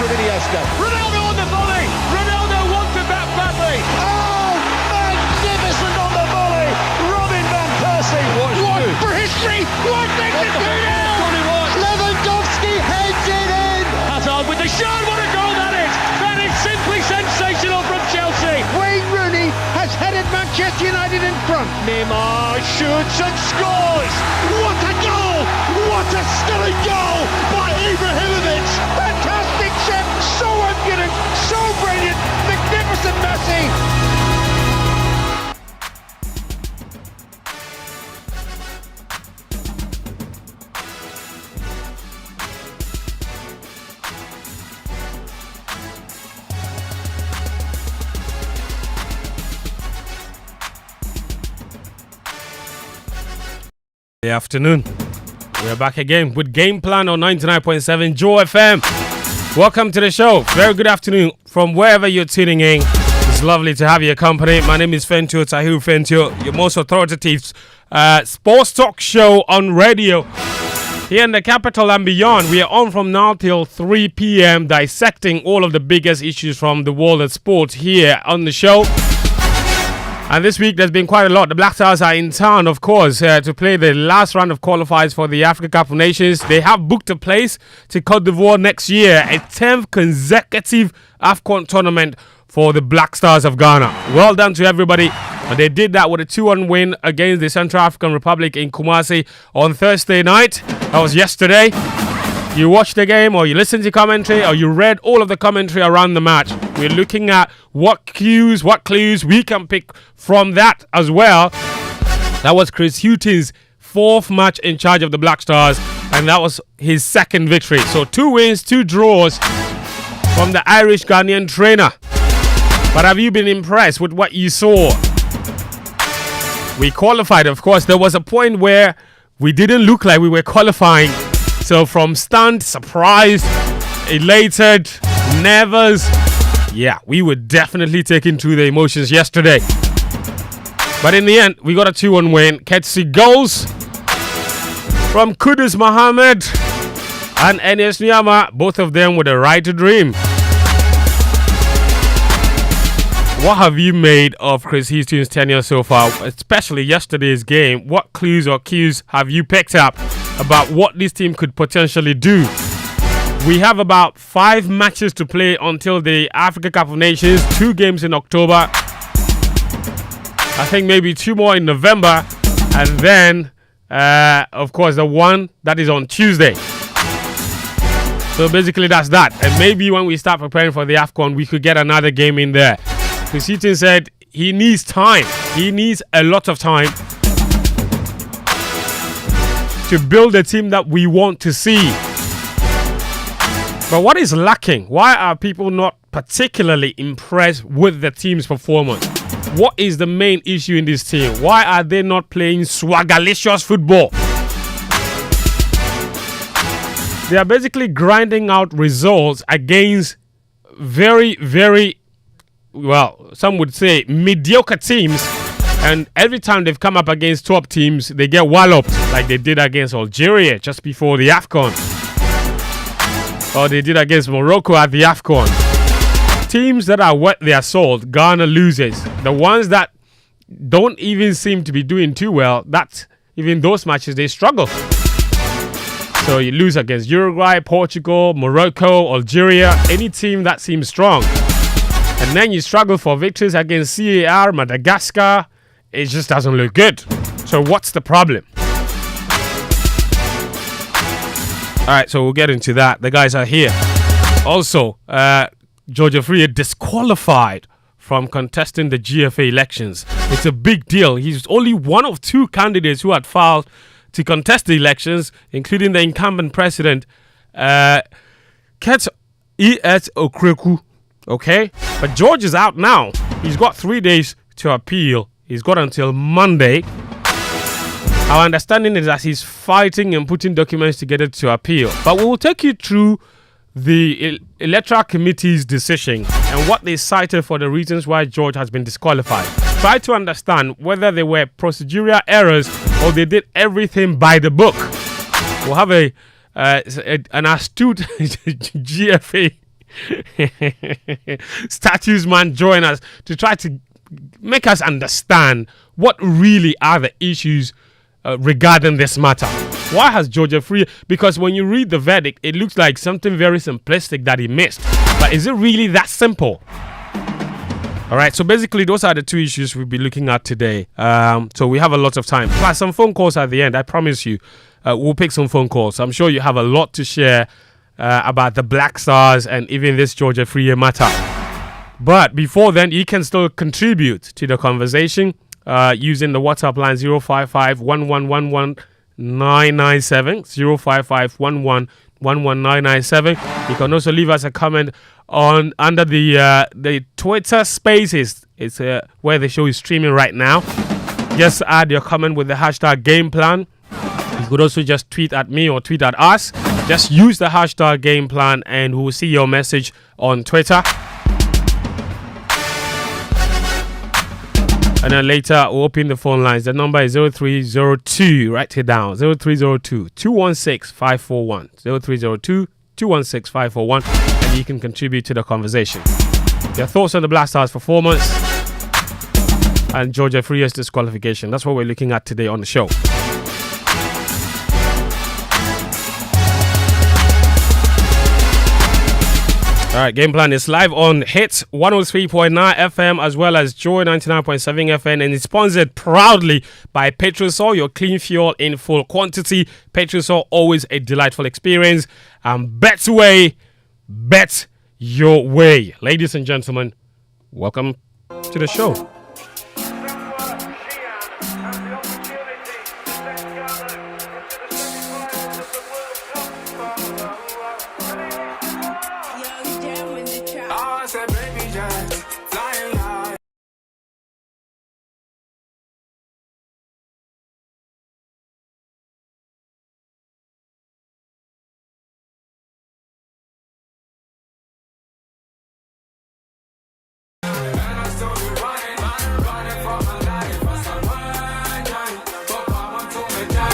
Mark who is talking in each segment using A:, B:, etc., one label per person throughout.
A: with Iniesta.
B: Ronaldo on the volley. Ronaldo wanted that badly.
A: Oh, magnificent on the volley. Robin van Persie.
B: What for history? What makes it 2-0?
A: Lewandowski heads it in.
B: Hazard with the shot. What a goal that is. That is simply sensational from Chelsea.
A: Wayne Rooney has headed Manchester United in front.
B: Neymar shoots and scores.
A: What a goal! What a stunning goal by Ibrahimovic! Fantastic chef, so impudent, so brilliant, magnificent Messi!
C: Good afternoon. We're back again with Game Plan on 99.7 Joe FM. Welcome to the show. Very good afternoon from wherever you're tuning in. It's lovely to have your company. My name is Fentuo, Tahiru Fentuo, your most authoritative sports talk show on radio. Here in the capital and beyond, we are on from now till 3 p.m. dissecting all of the biggest issues from the world of sports here on the show. And this week, there's been quite a lot. The Black Stars are in town, of course, to play the last round of qualifiers for the Africa Cup of Nations. They have booked a place to Côte d'Ivoire next year, a 10th consecutive AFCON tournament for the Black Stars of Ghana. Well done to everybody. And they did that with a 2-1 win against the Central African Republic in Kumasi on Thursday night. That was yesterday. You watched the game, or you listened to commentary, or you read all of the commentary around the match. We're looking at what clues we can pick from that as well. That was Chris Hughton's 4th match in charge of the Black Stars, and that was his 2nd victory. So 2 wins, 2 draws from the Irish Ghanaian trainer. But have you been impressed with what you saw? We qualified, of course. There was a point where we didn't look like we were qualifying. So from stunned, surprised, elated, nervous, yeah, we were definitely taken through the emotions yesterday. But in the end, we got a 2-1 win. Courtesy goals from Kudus Mohammed and Enes Nyama, both of them with a right to dream. What have you made of Chris Hughton's tenure so far, especially yesterday's game? What clues or cues have you picked up about what this team could potentially do? We have about 5 matches to play until the Africa Cup of Nations, 2 games in October. I think maybe 2 more in November, and then, of course, the one that is on Tuesday. So basically that's that. And maybe when we start preparing for the AFCON, we could get another game in there. Chris Hughton said he needs time. He needs a lot of time to build a team that we want to see. But what is lacking? Why are people not particularly impressed with the team's performance? What is the main issue in this team? Why are they not playing swagalicious football? They are basically grinding out results against very, very, well, some would say mediocre teams. And every time they've come up against top teams, they get walloped, like they did against Algeria just before the AFCON. Or they did against Morocco at the AFCON. Teams that are worth their salt, Ghana loses. The ones that don't even seem to be doing too well, that even those matches, they struggle. So you lose against Uruguay, Portugal, Morocco, Algeria, any team that seems strong. And then you struggle for victories against CAR, Madagascar. It just doesn't look good. So what's the problem? Alright, so we'll get into that. The guys are here. Also, Georgia Freer disqualified from contesting the GFA elections. It's a big deal. He's only one of 2 candidates who had filed to contest the elections, including the incumbent president, Ket E.S. Okreku. Okay? But George is out now. He's got 3 days to appeal. He's got until Monday. Our understanding is that he's fighting and putting documents together to appeal. But we will take you through the Electoral Committee's decision and what they cited for the reasons why George has been disqualified. Try to understand whether there were procedural errors or they did everything by the book. We'll have an astute GFA Statues man join us to try to make us understand what really are the issues regarding this matter. Why has Georgia free? Because when you read the verdict, it looks like something very simplistic that he missed. But is it really that simple? All right, so basically those are the two issues we'll be looking at today. So we have a lot of time. Plus some phone calls at the end, I promise you. We'll pick some phone calls. I'm sure you have a lot to share about the Black Stars and even this Georgia Free matter. But before then, you can still contribute to the conversation using the WhatsApp line 055 1111 997 055 1111 You can also leave us a comment on under the Twitter Spaces. It's where the show is streaming right now. Just add your comment with the hashtag game plan. You could also just tweet at me or tweet at us. Just use the hashtag game plan and we'll see your message on Twitter. And then later we'll open the phone lines. The number is 0302. Write it down. 0302 216 541. 0302 216 541. And you can contribute to the conversation. Your thoughts on the Black Stars' performance and Georgia Free's disqualification. That's what we're looking at today on the show. All right, Game Plan is live on Hits 103.9 FM as well as Joy 99.7 FM, and it's sponsored proudly by Petrosol, your clean fuel in full quantity. Petrosol, always a delightful experience. Bet away, bet your way. Ladies and gentlemen, welcome to the show.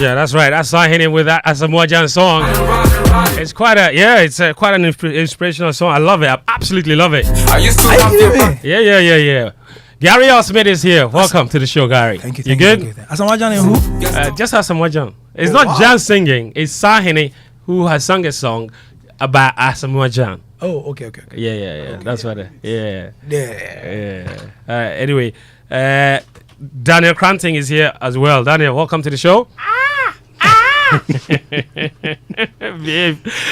C: Yeah, that's right. That's hitting with that Asamoah Gyan song. It's quite quite an inspirational song. I love it. I absolutely love it. Yeah. Gary L. Smith is here. Welcome to the show, Gary.
D: Thank you.
C: You good?
D: Asamoah Gyan and who?
C: Just Asamoah Gyan. It's not Gyan singing. It's Sahene who has sung a song about Asamoah Gyan.
D: Oh, okay.
C: Yeah.
D: Okay.
C: That's what it. Yeah.
D: Yeah.
C: Anyway, Daniel Koranteng is here as well. Daniel, welcome to the show.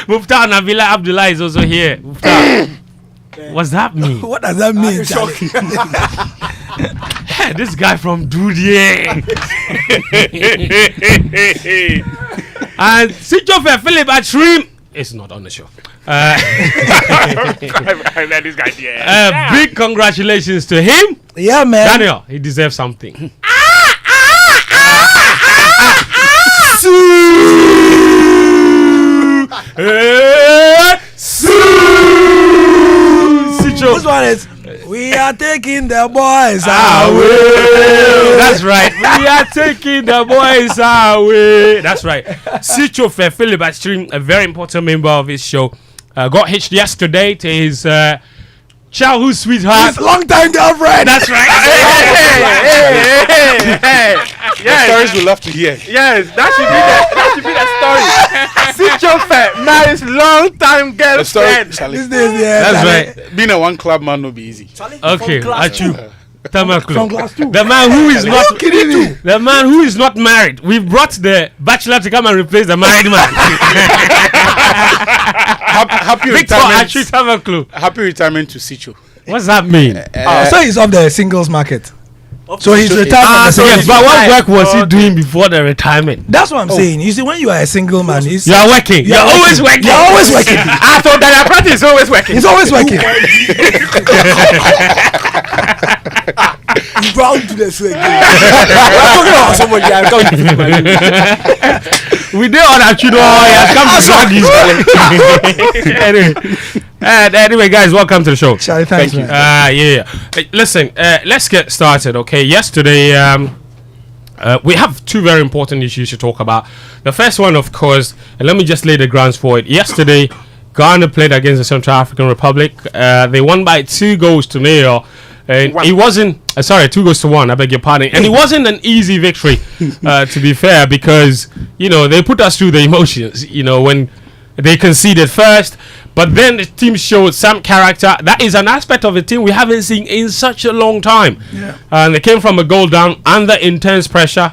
C: Muftawu Nabila Abdullah is also here. Muftawu, what's that mean?
D: What does that mean, Charlie?
C: This guy from Dudier. And Sichofe Philip Atsu is not on the show.
B: This guy, yeah.
C: Big congratulations to him.
D: Yeah, man.
C: Daniel, he deserves something.
D: This one is we are taking the boys away.
C: That's right. We are taking the boys away. That's right. Sichofe Philip Atsu, a very important member of his show, got hitched yesterday to his childhood sweetheart.
D: His long-time girlfriend.
C: That's right.
B: Hey.
E: The stories we love to hear.
B: Yes, that should be the story. Sichofe marries long-time
E: The story,
B: girlfriend.
E: Charlie.
D: These days, yeah.
C: That's right.
E: Being a one club man will be easy.
C: Okay, Atsu. Tamakloe.
D: From class 2.
C: The man who is not
D: kidding me?
C: the man who is not married. We brought the bachelor to come and replace the married man.
E: Happy
C: Victor
E: retirement.
C: Atsu Tamakloe.
E: Happy retirement to Sicho.
C: What's that mean?
D: So he's off the singles market. So he's retired from the
C: Yes,
D: singles
C: but what
D: market.
C: work was he doing before the retirement?
D: That's what I'm saying. You see, when you are a single man,
C: You are working. You're always working.
D: You're always working.
B: I thought that apprentice is always working.
D: He's always working. He's proud to the swing.
C: We did all that, you know. He has come to drag you. Anyway, guys, welcome to the show.
D: Charlie, thanks, man.
C: Yeah. Listen, let's get started, okay? Yesterday, we have two very important issues to talk about. The first one, of course, and let me just lay the grounds for it. Yesterday, Ghana played against the Central African Republic. They won by 2-0. And it wasn't 2-1. I beg your pardon. And it wasn't an easy victory, to be fair, because they put us through the emotions. When they conceded first, but then the team showed some character. That is an aspect of the team we haven't seen in such a long time.
D: Yeah.
C: And they came from a goal down under intense pressure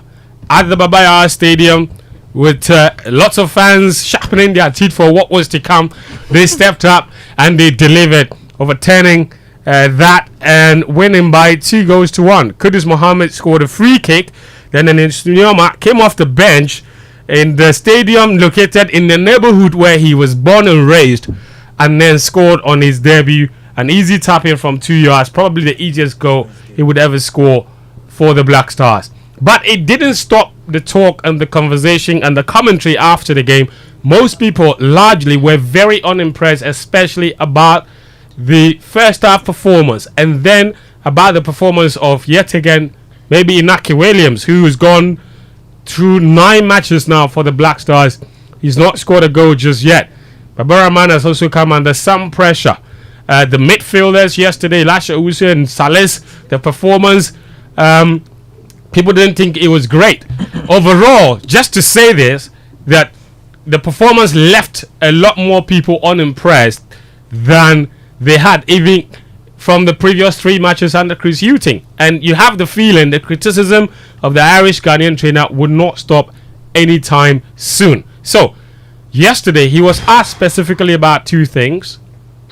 C: at the Baba Yara Stadium with lots of fans sharpening their teeth for what was to come. They stepped up and they delivered, overturning that and winning by 2-1. Kudus Mohammed scored a free kick. Then an Nyoma came off the bench in the stadium located in the neighborhood where he was born and raised, and then scored on his debut. An easy tap in from 2 yards, probably the easiest goal he would ever score for the Black Stars. But it didn't stop the talk and the conversation and the commentary after the game. Most people largely were very unimpressed, especially about the first half performance, and then about the performance of, yet again, maybe Inaki Williams, who has gone through 9 matches now for the Black Stars. He's not scored a goal just yet. Babaraman has also come under some pressure. The midfielders yesterday, Lasha Usu and Salis, the performance, people didn't think it was great. Overall, just to say this, that the performance left a lot more people unimpressed than they had even from the previous 3 matches under Chris Hughton. And you have the feeling the criticism of the Irish Ghanaian trainer would not stop anytime soon. So, yesterday he was asked specifically about 2 things.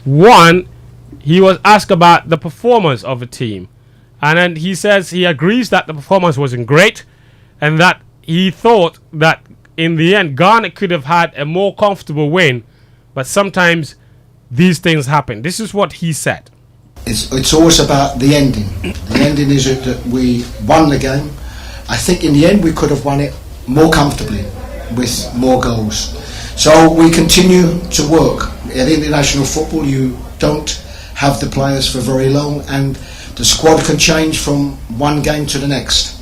C: One, he was asked about the performance of the team. And then he says he agrees that the performance wasn't great and that he thought that in the end Ghana could have had a more comfortable win, but sometimes these things happen. This is what he said.
F: It's always about the ending. The ending is that we won the game. I think in the end we could have won it more comfortably with more goals. So we continue to work. At international football you don't have the players for very long, and the squad can change from one game to the next.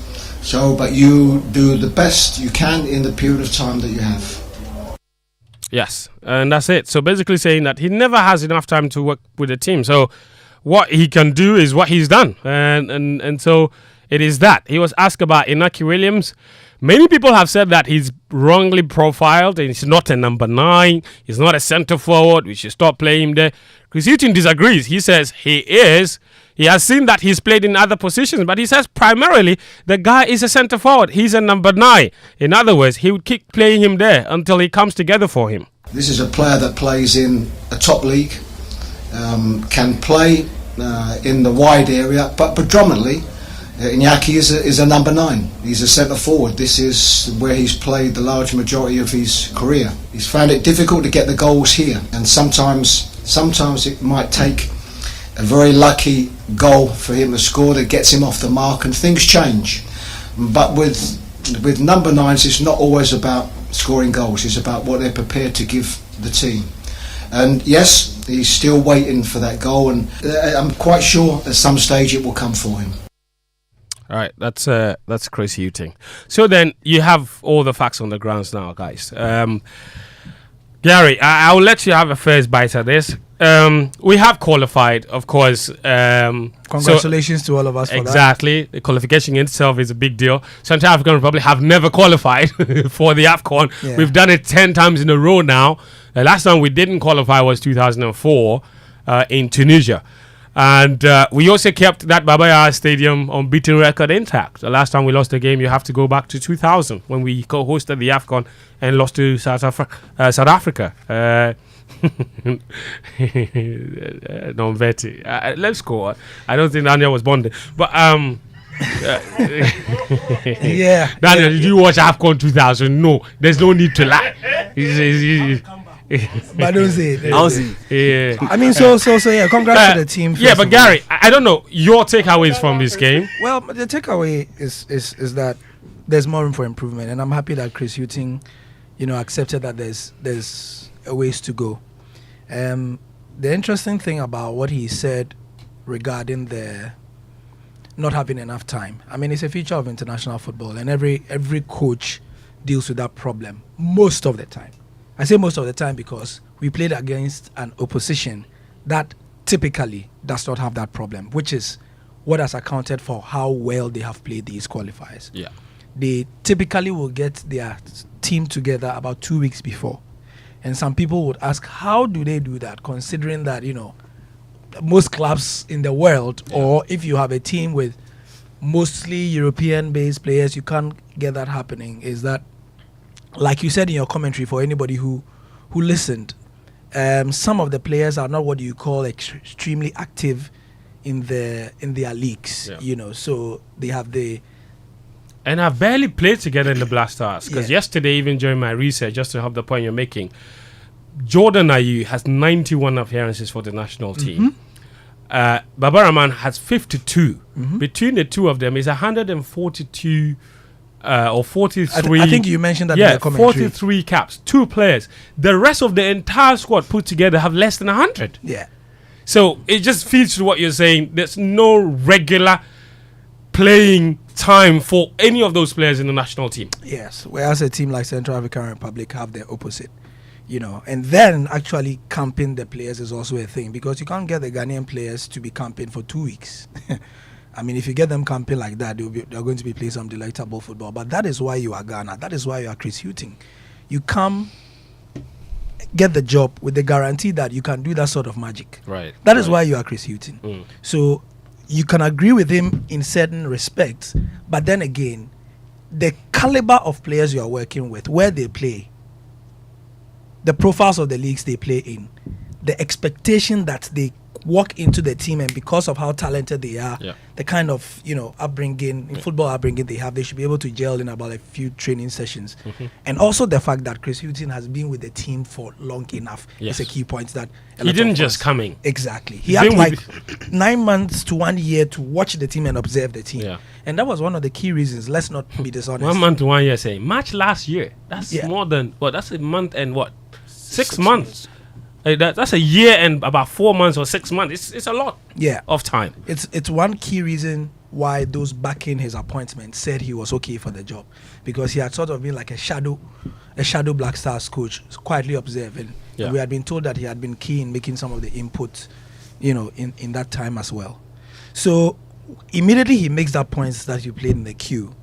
F: So, but you do the best you can in the period of time that you have.
C: Yes, and that's it. So basically saying that he never has enough time to work with the team. So what he can do is what he's done. And so it is that. He was asked about Inaki Williams. Many people have said that he's wrongly profiled and he's not a number 9. He's not a centre forward. We should stop playing him there. Chris Hughton disagrees. He says he is. He has seen that he's played in other positions, but he says primarily the guy is a centre forward. He's a number 9. In other words, he would keep playing him there until he comes together for him.
F: This is a player that plays in a top league, can play in the wide area, but predominantly Iñaki is a number 9. He's a centre forward. This is where he's played the large majority of his career. He's found it difficult to get the goals here, and sometimes it might take a very lucky goal for him to score that gets him off the mark, and things change. But with number 9s, it's not always about scoring goals. It's about what they're prepared to give the team. And yes, he's still waiting for that goal, and I'm quite sure at some stage it will come for him.
C: All right, that's Chris Hughton. So then you have all the facts on the grounds now, guys. Gary, I'll let you have a first bite at this. We have qualified, of course.
D: Congratulations to all of us for that.
C: Exactly. The qualification in itself is a big deal. Central African Republic have never qualified for the AFCON. Yeah. We've done it 10 times in a row now. The last time we didn't qualify was 2004 in Tunisia. And we also kept that Baba Yara Stadium unbeaten record intact. The last time we lost a game, you have to go back to 2000 when we co-hosted the AFCON and lost to South Africa. No, Betty. Let's go. I don't think Daniel was born there. But
D: yeah.
C: Daniel, did you watch AFCON 2000? No, there's no need to lie.
D: But don't say it.
B: I'll see.
C: Yeah.
D: I mean, so yeah. Congrats to the team.
C: Yeah, but Gary, I don't know your takeaways from this game.
D: Well, the takeaway is that there's more room for improvement, and I'm happy that Chris Hughton, accepted that there's a ways to go. The interesting thing about what he said regarding the not having enough time. I mean, it's a feature of international football, and every coach deals with that problem most of the time. I say most of the time because we played against an opposition that typically does not have that problem, which is what has accounted for how well they have played these qualifiers.
C: Yeah.
D: They typically will get their team together about 2 weeks before. And some people would ask, how do they do that, considering that, most clubs in the world, or if you have a team with mostly European-based players, you can't get that happening. Is that, like you said in your commentary, for anybody who listened, some of the players are not what you call extremely active in their leagues, so they have
C: And I've barely played together in the Black Stars, because
D: Yeah.
C: yesterday, even during my research, just to help the point you're making, Jordan Ayew has 91 appearances for the national team. Babaraman has 52. Between the two of them is 142 or 43.
D: I think you mentioned that in
C: Yeah,
D: the commentary.
C: 43 caps, 2 players. The rest of the entire squad put together have less than 100.
D: Yeah.
C: So it just feeds to what you're saying. There's no regular playing time for any of those players in the national team.
D: Yes, whereas a team like Central African Republic have the opposite, and then actually camping the players is also a thing, because you can't get the Ghanaian players to be camping for 2 weeks. I mean, if you get them camping like that, they're going to be playing some delectable football. But that is why you are Ghana. That is why you are Chris Hughton. You come, get the job with the guarantee that you can do that sort of magic.
C: Right.
D: That is why you are Chris Hughton. So you can agree with him in certain respects, but then again, the caliber of players you are working with, where they play, the profiles of the leagues they play in, the expectation that they walk into the team, and because of how talented they are, the kind of football upbringing they have, they should be able to gel in about a few training sessions. And also the fact that Chris Hughton has been with the team for long enough is a key point. That
C: He didn't just come in.
D: Exactly. He had like 9 months to 1 year to watch the team and observe the team. And that was one of the key reasons. Let's not be dishonest.
C: 1 month to 1 year, saying March last year. That's more than that's a month and 6 months. That's a year and about 4 months or 6 months. It's a lot of time.
D: It's one key reason why those backing his appointment said he was okay for the job, because he had sort of been like a shadow Black Stars coach, quietly observing. We had been told that he had been key in making some of the input, in that time as well. So immediately he makes that point that you played in the queue.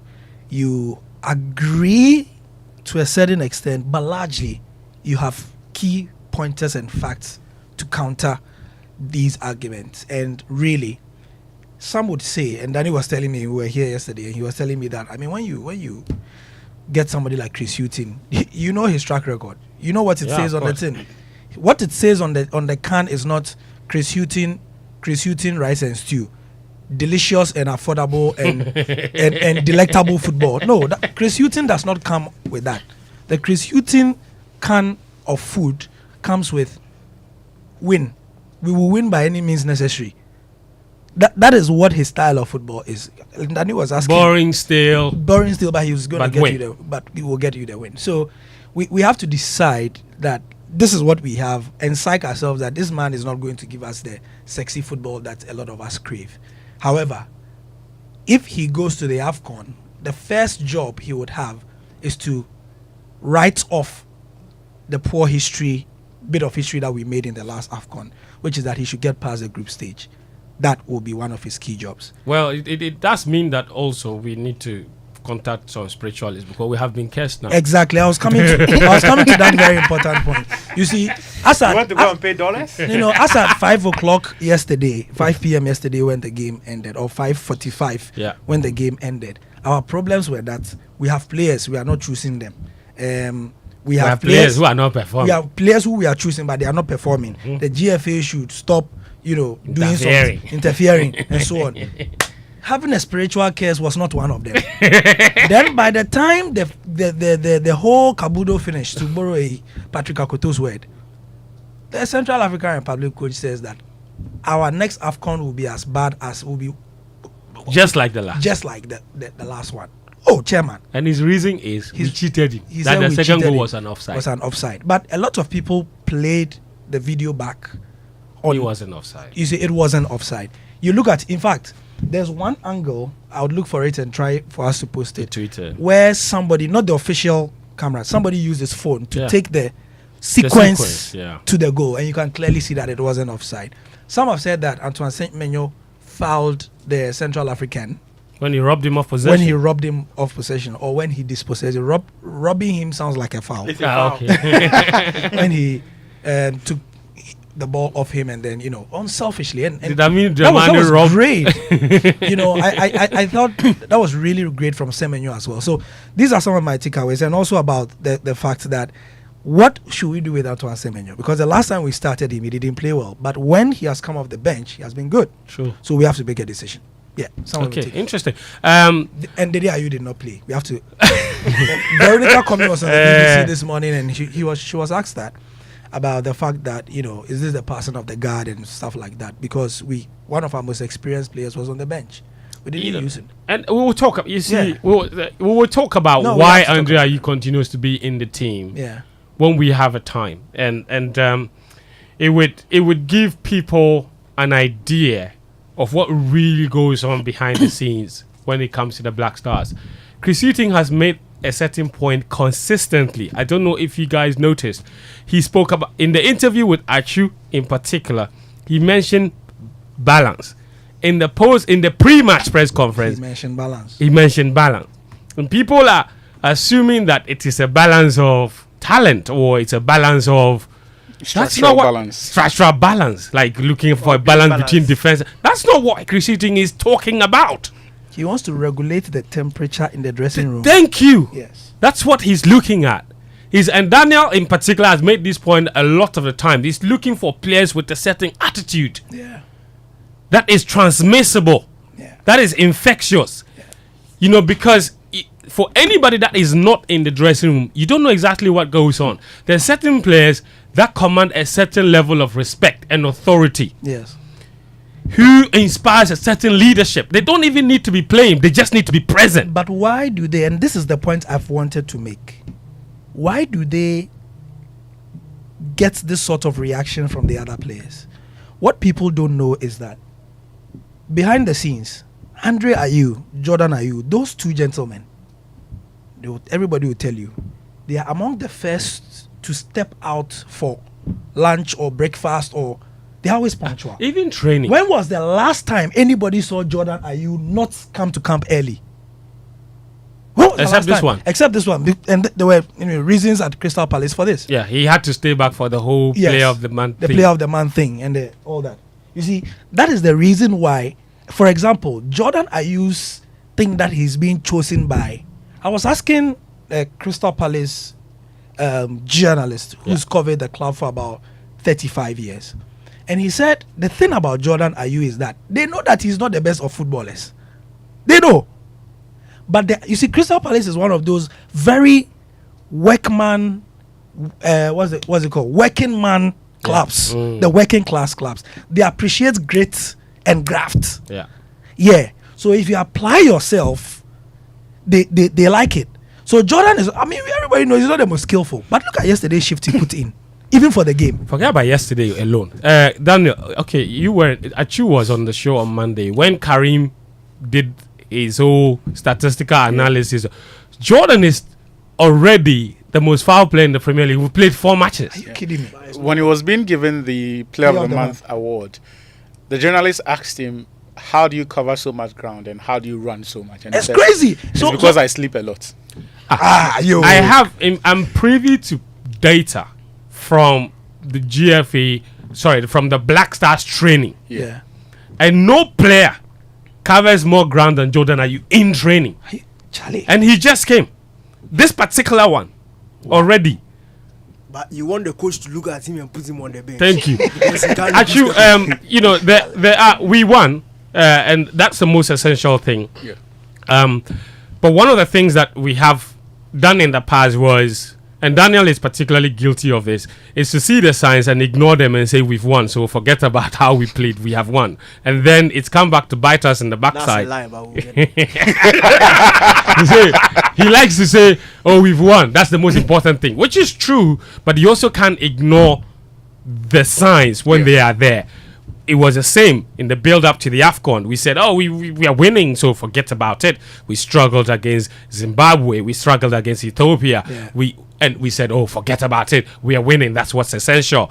D: You agree to a certain extent, but largely you have key pointers and facts to counter these arguments. And really, some would say, and Danny was telling me, we were here yesterday, and he was telling me that, I mean, when you get somebody like Chris Hughton, you know his track record. You know what it says on the tin. What it says on the can is not Chris Hughton rice and stew, delicious and affordable and delectable football. No, Chris Hughton does not come with that. The Chris Hughton can of food comes with win. We will win by any means necessary. That is what his style of football is. Danny was asking,
C: boring still,
D: but he was going to get you but he will get you the win. So we have to decide that this is what we have, and psych ourselves that this man is not going to give us the sexy football that a lot of us crave. However, if he goes to the AFCON, the first job he would have is to write off the poor bit of history that we made in the last AFCON, which is that he should get past the group stage. That will be one of his key jobs.
C: Well, it does mean that also we need to contact some spiritualists, because we have been cursed now.
D: Exactly. I was coming to that very important point. You see,
B: You want to go and pay dollars?
D: as at 5 o'clock yesterday, 5 p.m. yesterday when the game ended, or 5:45 when the game ended, our problems were that we have players, we are not choosing them. We have
C: players who are not performing.
D: We have players who we are choosing, but they are not performing. The GFA should stop, doing something, interfering, and so on. Having a spiritual curse was not one of them. Then, by the time the whole kabudo finished, to borrow a Patrick Akoto's word, the Central African Republic coach says that our next AFCON will be as bad as will be
C: just like the last.
D: Just like the last one. Oh, chairman.
C: And his reason is we cheated him.
D: He
C: that
D: said
C: the second goal was an
D: offside. But a lot of people played the video back.
C: It wasn't offside.
D: You see, it wasn't offside. You look at, in fact, there's one angle, I would look for it and try for us to post it.
C: Twitter.
D: Where somebody, not the official camera, somebody used his phone to take the sequence
C: yeah.
D: to the goal, and you can clearly see that it wasn't offside. Some have said that Antoine Semenyo fouled the Central African
C: When he robbed him of possession.
D: when he robbed him of possession, or when he dispossessed him. Robbing him sounds like a foul.
C: Okay.
D: When he took the ball off him and then, unselfishly. And
C: Did that mean
D: that
C: Dramani
D: was
C: robbed?
D: great. I thought that was really great from Semenyo as well. So these are some of my takeaways, and also about the fact that what should we do with Antoine Semenyo? Because the last time we started him, he didn't play well. But when he has come off the bench, he has been good.
C: Sure.
D: So we have to make a decision. Yeah.
C: Okay, interesting.
D: And Dede Ayew did not play. We have to. Veronica Comey was on the BBC this morning, and she was asked that about the fact that, is this the passing of the guard and stuff like that? Because one of our most experienced players was on the bench. We didn't use him.
C: And we will talk. You see,
D: Yeah.
C: we will talk about
D: No, we
C: why
D: have to talk
C: Andre
D: about
C: Ayew continues to be in the team.
D: Yeah.
C: When we have a time, and it would give people an idea of what really goes on behind the scenes when it comes to the Black Stars. Chris Hughton has made a certain point consistently. I don't know if you guys noticed. He spoke about, in the interview with Atsu in particular, he mentioned balance. In the pre-match press conference,
D: He mentioned balance.
C: he mentioned balance. And people are assuming that it is a balance of talent, or it's a balance of
E: Structural balance.
C: Structural balance, like looking for a balance between defense. That's not what Chris Hughton is talking about.
D: He wants to regulate the temperature in the dressing room.
C: Thank you.
D: Yes.
C: That's what he's looking at. And Daniel in particular has made this point a lot of the time. He's looking for players with a certain attitude
D: Yeah.
C: that is transmissible,
D: Yeah.
C: that is infectious. Because for anybody that is not in the dressing room, you don't know exactly what goes on. There's certain players that command a certain level of respect and authority,
D: Yes.
C: who inspires a certain leadership. They don't even need to be playing, they just need to be present.
D: But why do they, and this is the point I've wanted to make, why do they get this sort of reaction from the other players? What people don't know is that behind the scenes, Andre Ayew, Jordan Ayew, those two gentlemen, everybody will tell you, they are among the first to step out for lunch or breakfast, or they're always punctual.
C: Even training.
D: When was the last time anybody saw Jordan Ayew not come to camp early? When was the
C: Except
D: last
C: this
D: time?
C: one.
D: Except this one. And there were reasons at Crystal Palace for this.
C: Yeah, he had to stay back for the whole
D: Yes,
C: player of the month
D: the
C: thing.
D: player of the month thing, and all that. You see, that is the reason why, for example, Jordan Ayew's thing that he's being chosen by. I was asking a Crystal Palace journalist who's covered the club for about 35 years. And he said the thing about Jordan Ayew is that they know that he's not the best of footballers. They know. But you see, Crystal Palace is one of those very workman, what's it called? Working man clubs. The working class clubs. They appreciate grit and graft.
C: Yeah.
D: Yeah. So if you apply yourself, they like it. So Jordan is, everybody knows he's not the most skillful. But look at yesterday's shift he put in, even for the game.
C: Forget about yesterday alone. Daniel, okay, Atsu was on the show on Monday when Karim did his whole statistical analysis. Jordan is already the most foul player in the Premier League. We played 4 matches.
D: Are you kidding me?
E: When he was being given the Player of the Month award, the journalist asked him, how do you cover so much ground and how do you run so much? And he
D: It's
E: said,
D: crazy.
E: It's because I sleep a lot.
C: I'm privy to data from the GFA, from the Black Stars training.
D: Yeah.
C: And no player covers more ground than Jordan Ayew in training.
D: Charlie.
C: And he just came. This particular one already.
B: But you want the coach to look at him and put him on the bench.
C: Thank you.
B: Because he can't
C: Actually, we won, and that's the most essential thing.
E: Yeah.
C: But one of the things that we have done in the past was, and Daniel is particularly guilty of this, is to see the signs and ignore them and say we've won. So forget about how we played. We have won, and then it's come back to bite us in the
B: That's
C: backside.
B: a lie, but we'll get
C: He likes to say, "Oh, we've won." That's the most important thing, which is true. But you also can't ignore the signs when they are there. it was the same in the build-up to the AFCON. We said, oh, we are winning, so forget about it. We struggled against Zimbabwe. We struggled against Ethiopia.
D: Yeah.
C: We said, oh, forget about it. We are winning. That's what's essential.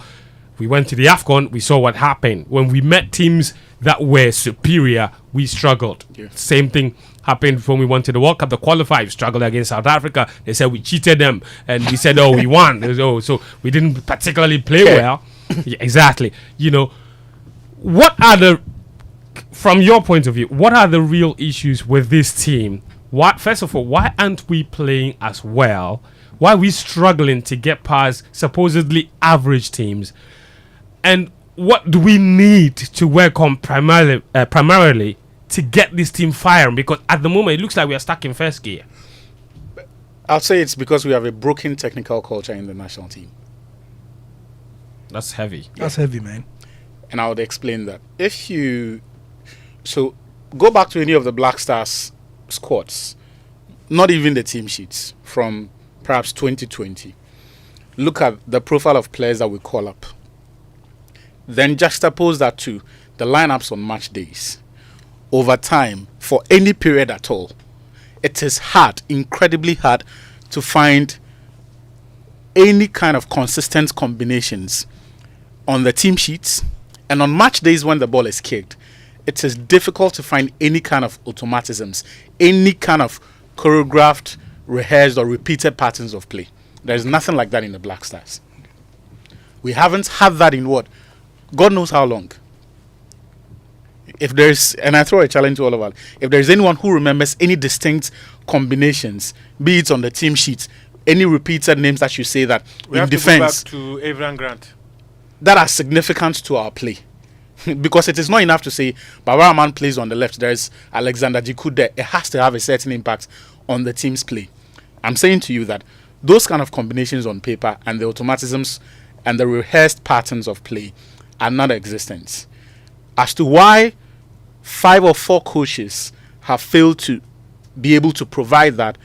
C: We went to the AFCON. We saw what happened. When we met teams that were superior, we struggled.
E: Yeah.
C: Same thing happened when we went to the World Cup, the qualifier. We struggled against South Africa. They said we cheated them. And we said, oh, we won. So we didn't particularly play well. Yeah, exactly. What are from your point of view, what are the real issues with this team? First of all, why aren't we playing as well? Why are we struggling to get past supposedly average teams? And what do we need to work on primarily to get this team firing? Because at the moment, it looks like we are stuck in first gear.
E: I'll say it's because we have a broken technical culture in the national team.
C: That's heavy.
D: That's heavy, man.
E: And I would explain that. So go back to any of the Black Stars squads, not even the team sheets from perhaps 2020. Look at the profile of players that we call up. Then juxtapose that to the lineups on match days. Over time, for any period at all, it is hard, incredibly hard, to find any kind of consistent combinations on the team sheets. And on match days when the ball is kicked, it is difficult to find any kind of automatisms, any kind of choreographed, rehearsed or repeated patterns of play. There's nothing like that in the Black Stars. We haven't had that in what? God knows how long. If there's, and I throw a challenge to all of us, if there's anyone who remembers any distinct combinations, be it on the team sheet, any repeated names that you say that
B: We
E: in
B: have
E: defense,
B: to go back to Avran Grant.
E: that are significant to our play. Because it is not enough to say Bawaraman plays on the left, there's Alexander Jiku there. It has to have a certain impact on the team's play. I'm saying to you that those kind of combinations on paper and the automatisms and the rehearsed patterns of play are not existent. As to why 5 or 4 coaches have failed to be able to provide that,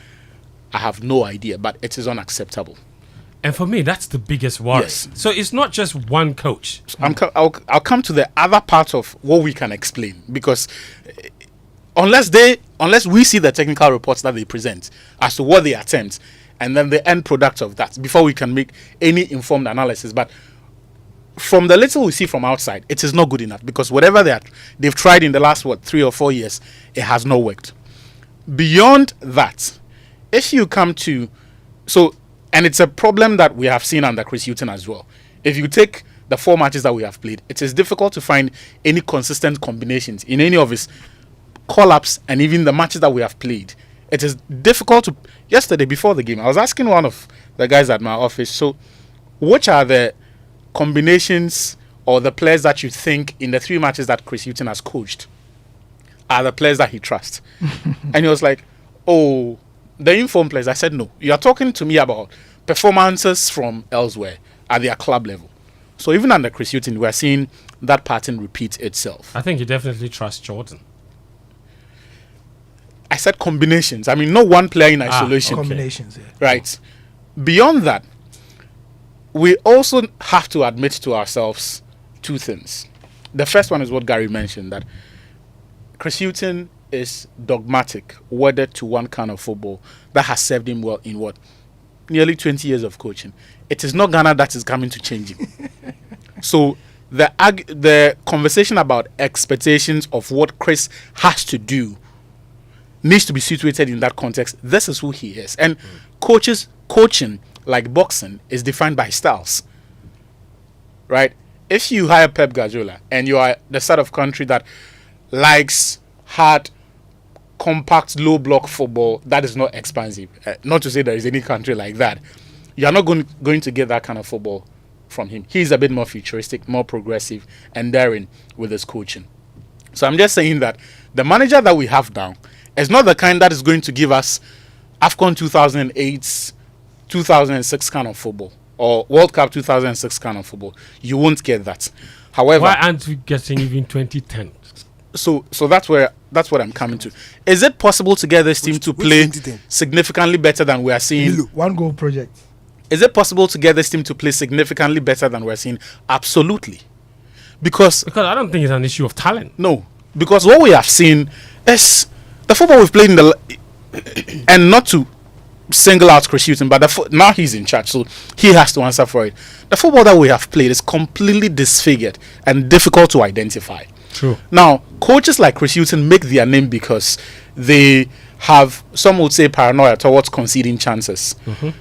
E: I have no idea, but it is unacceptable.
C: And for me, that's the biggest worry.
E: Yes.
C: So it's not just one coach.
E: I'll come to the other part of what we can explain, because unless we see the technical reports that they present as to what they attempt and then the end product of that before we can make any informed analysis. But from the little we see from outside, it is not good enough, because whatever they've tried in the last 3 or 4 years, it has not worked. Beyond that, if you come to and it's a problem that we have seen under Chris Hughton as well. If you take the 4 matches that we have played, it is difficult to find any consistent combinations in any of his call-ups and even the matches that we have played. It is difficult to... Yesterday, before the game, I was asking one of the guys at my office, so which are the combinations or the players that you think in the 3 matches that Chris Hughton has coached are the players that he trusts? And he was like, oh... the informed players. I said, no. You are talking to me about performances from elsewhere at their club level. So even under Chris Hughton, we are seeing that pattern repeat itself.
C: I think you definitely trust Jordan.
E: I said combinations. I mean, not one player in isolation.
D: Combinations, yeah.
E: Right. Beyond that, we also have to admit to ourselves 2 things. The first one is what Gary mentioned, that Chris Hughton is dogmatic, wedded to one kind of football that has served him well in nearly 20 years of coaching. It is not Ghana that is coming to change him. So the conversation about expectations of what Chris has to do needs to be situated in that context. This is who he is. And coaching, like boxing, is defined by styles. Right? If you hire Pep Guardiola and you are the sort of country that likes hard, compact, low block football that is not expansive. Not to say there is any country like that. You are not going to get that kind of football from him. He's a bit more futuristic, more progressive, and daring with his coaching. So I'm just saying that the manager that we have now is not the kind that is going to give us AFCON 2008, 2006 kind of football, or World Cup 2006 kind of football. You won't get that. However,
C: why aren't we getting even 2010?
E: So that's what I'm coming to. Is it possible to get this team to play significantly better than we are seeing?
D: One goal project.
E: Is it possible to get this team to play significantly better than we're seeing? Absolutely. Because
C: I don't think it's an issue of talent.
E: no, because what we have seen is the football we've played in the and not to single out Chris Hughton, but now he's in charge, so he has to answer for it. The football that we have played is completely disfigured and difficult to identify.
C: True.
E: Now, coaches like Chris Hughton make their name because they have, some would say, paranoia towards conceding chances.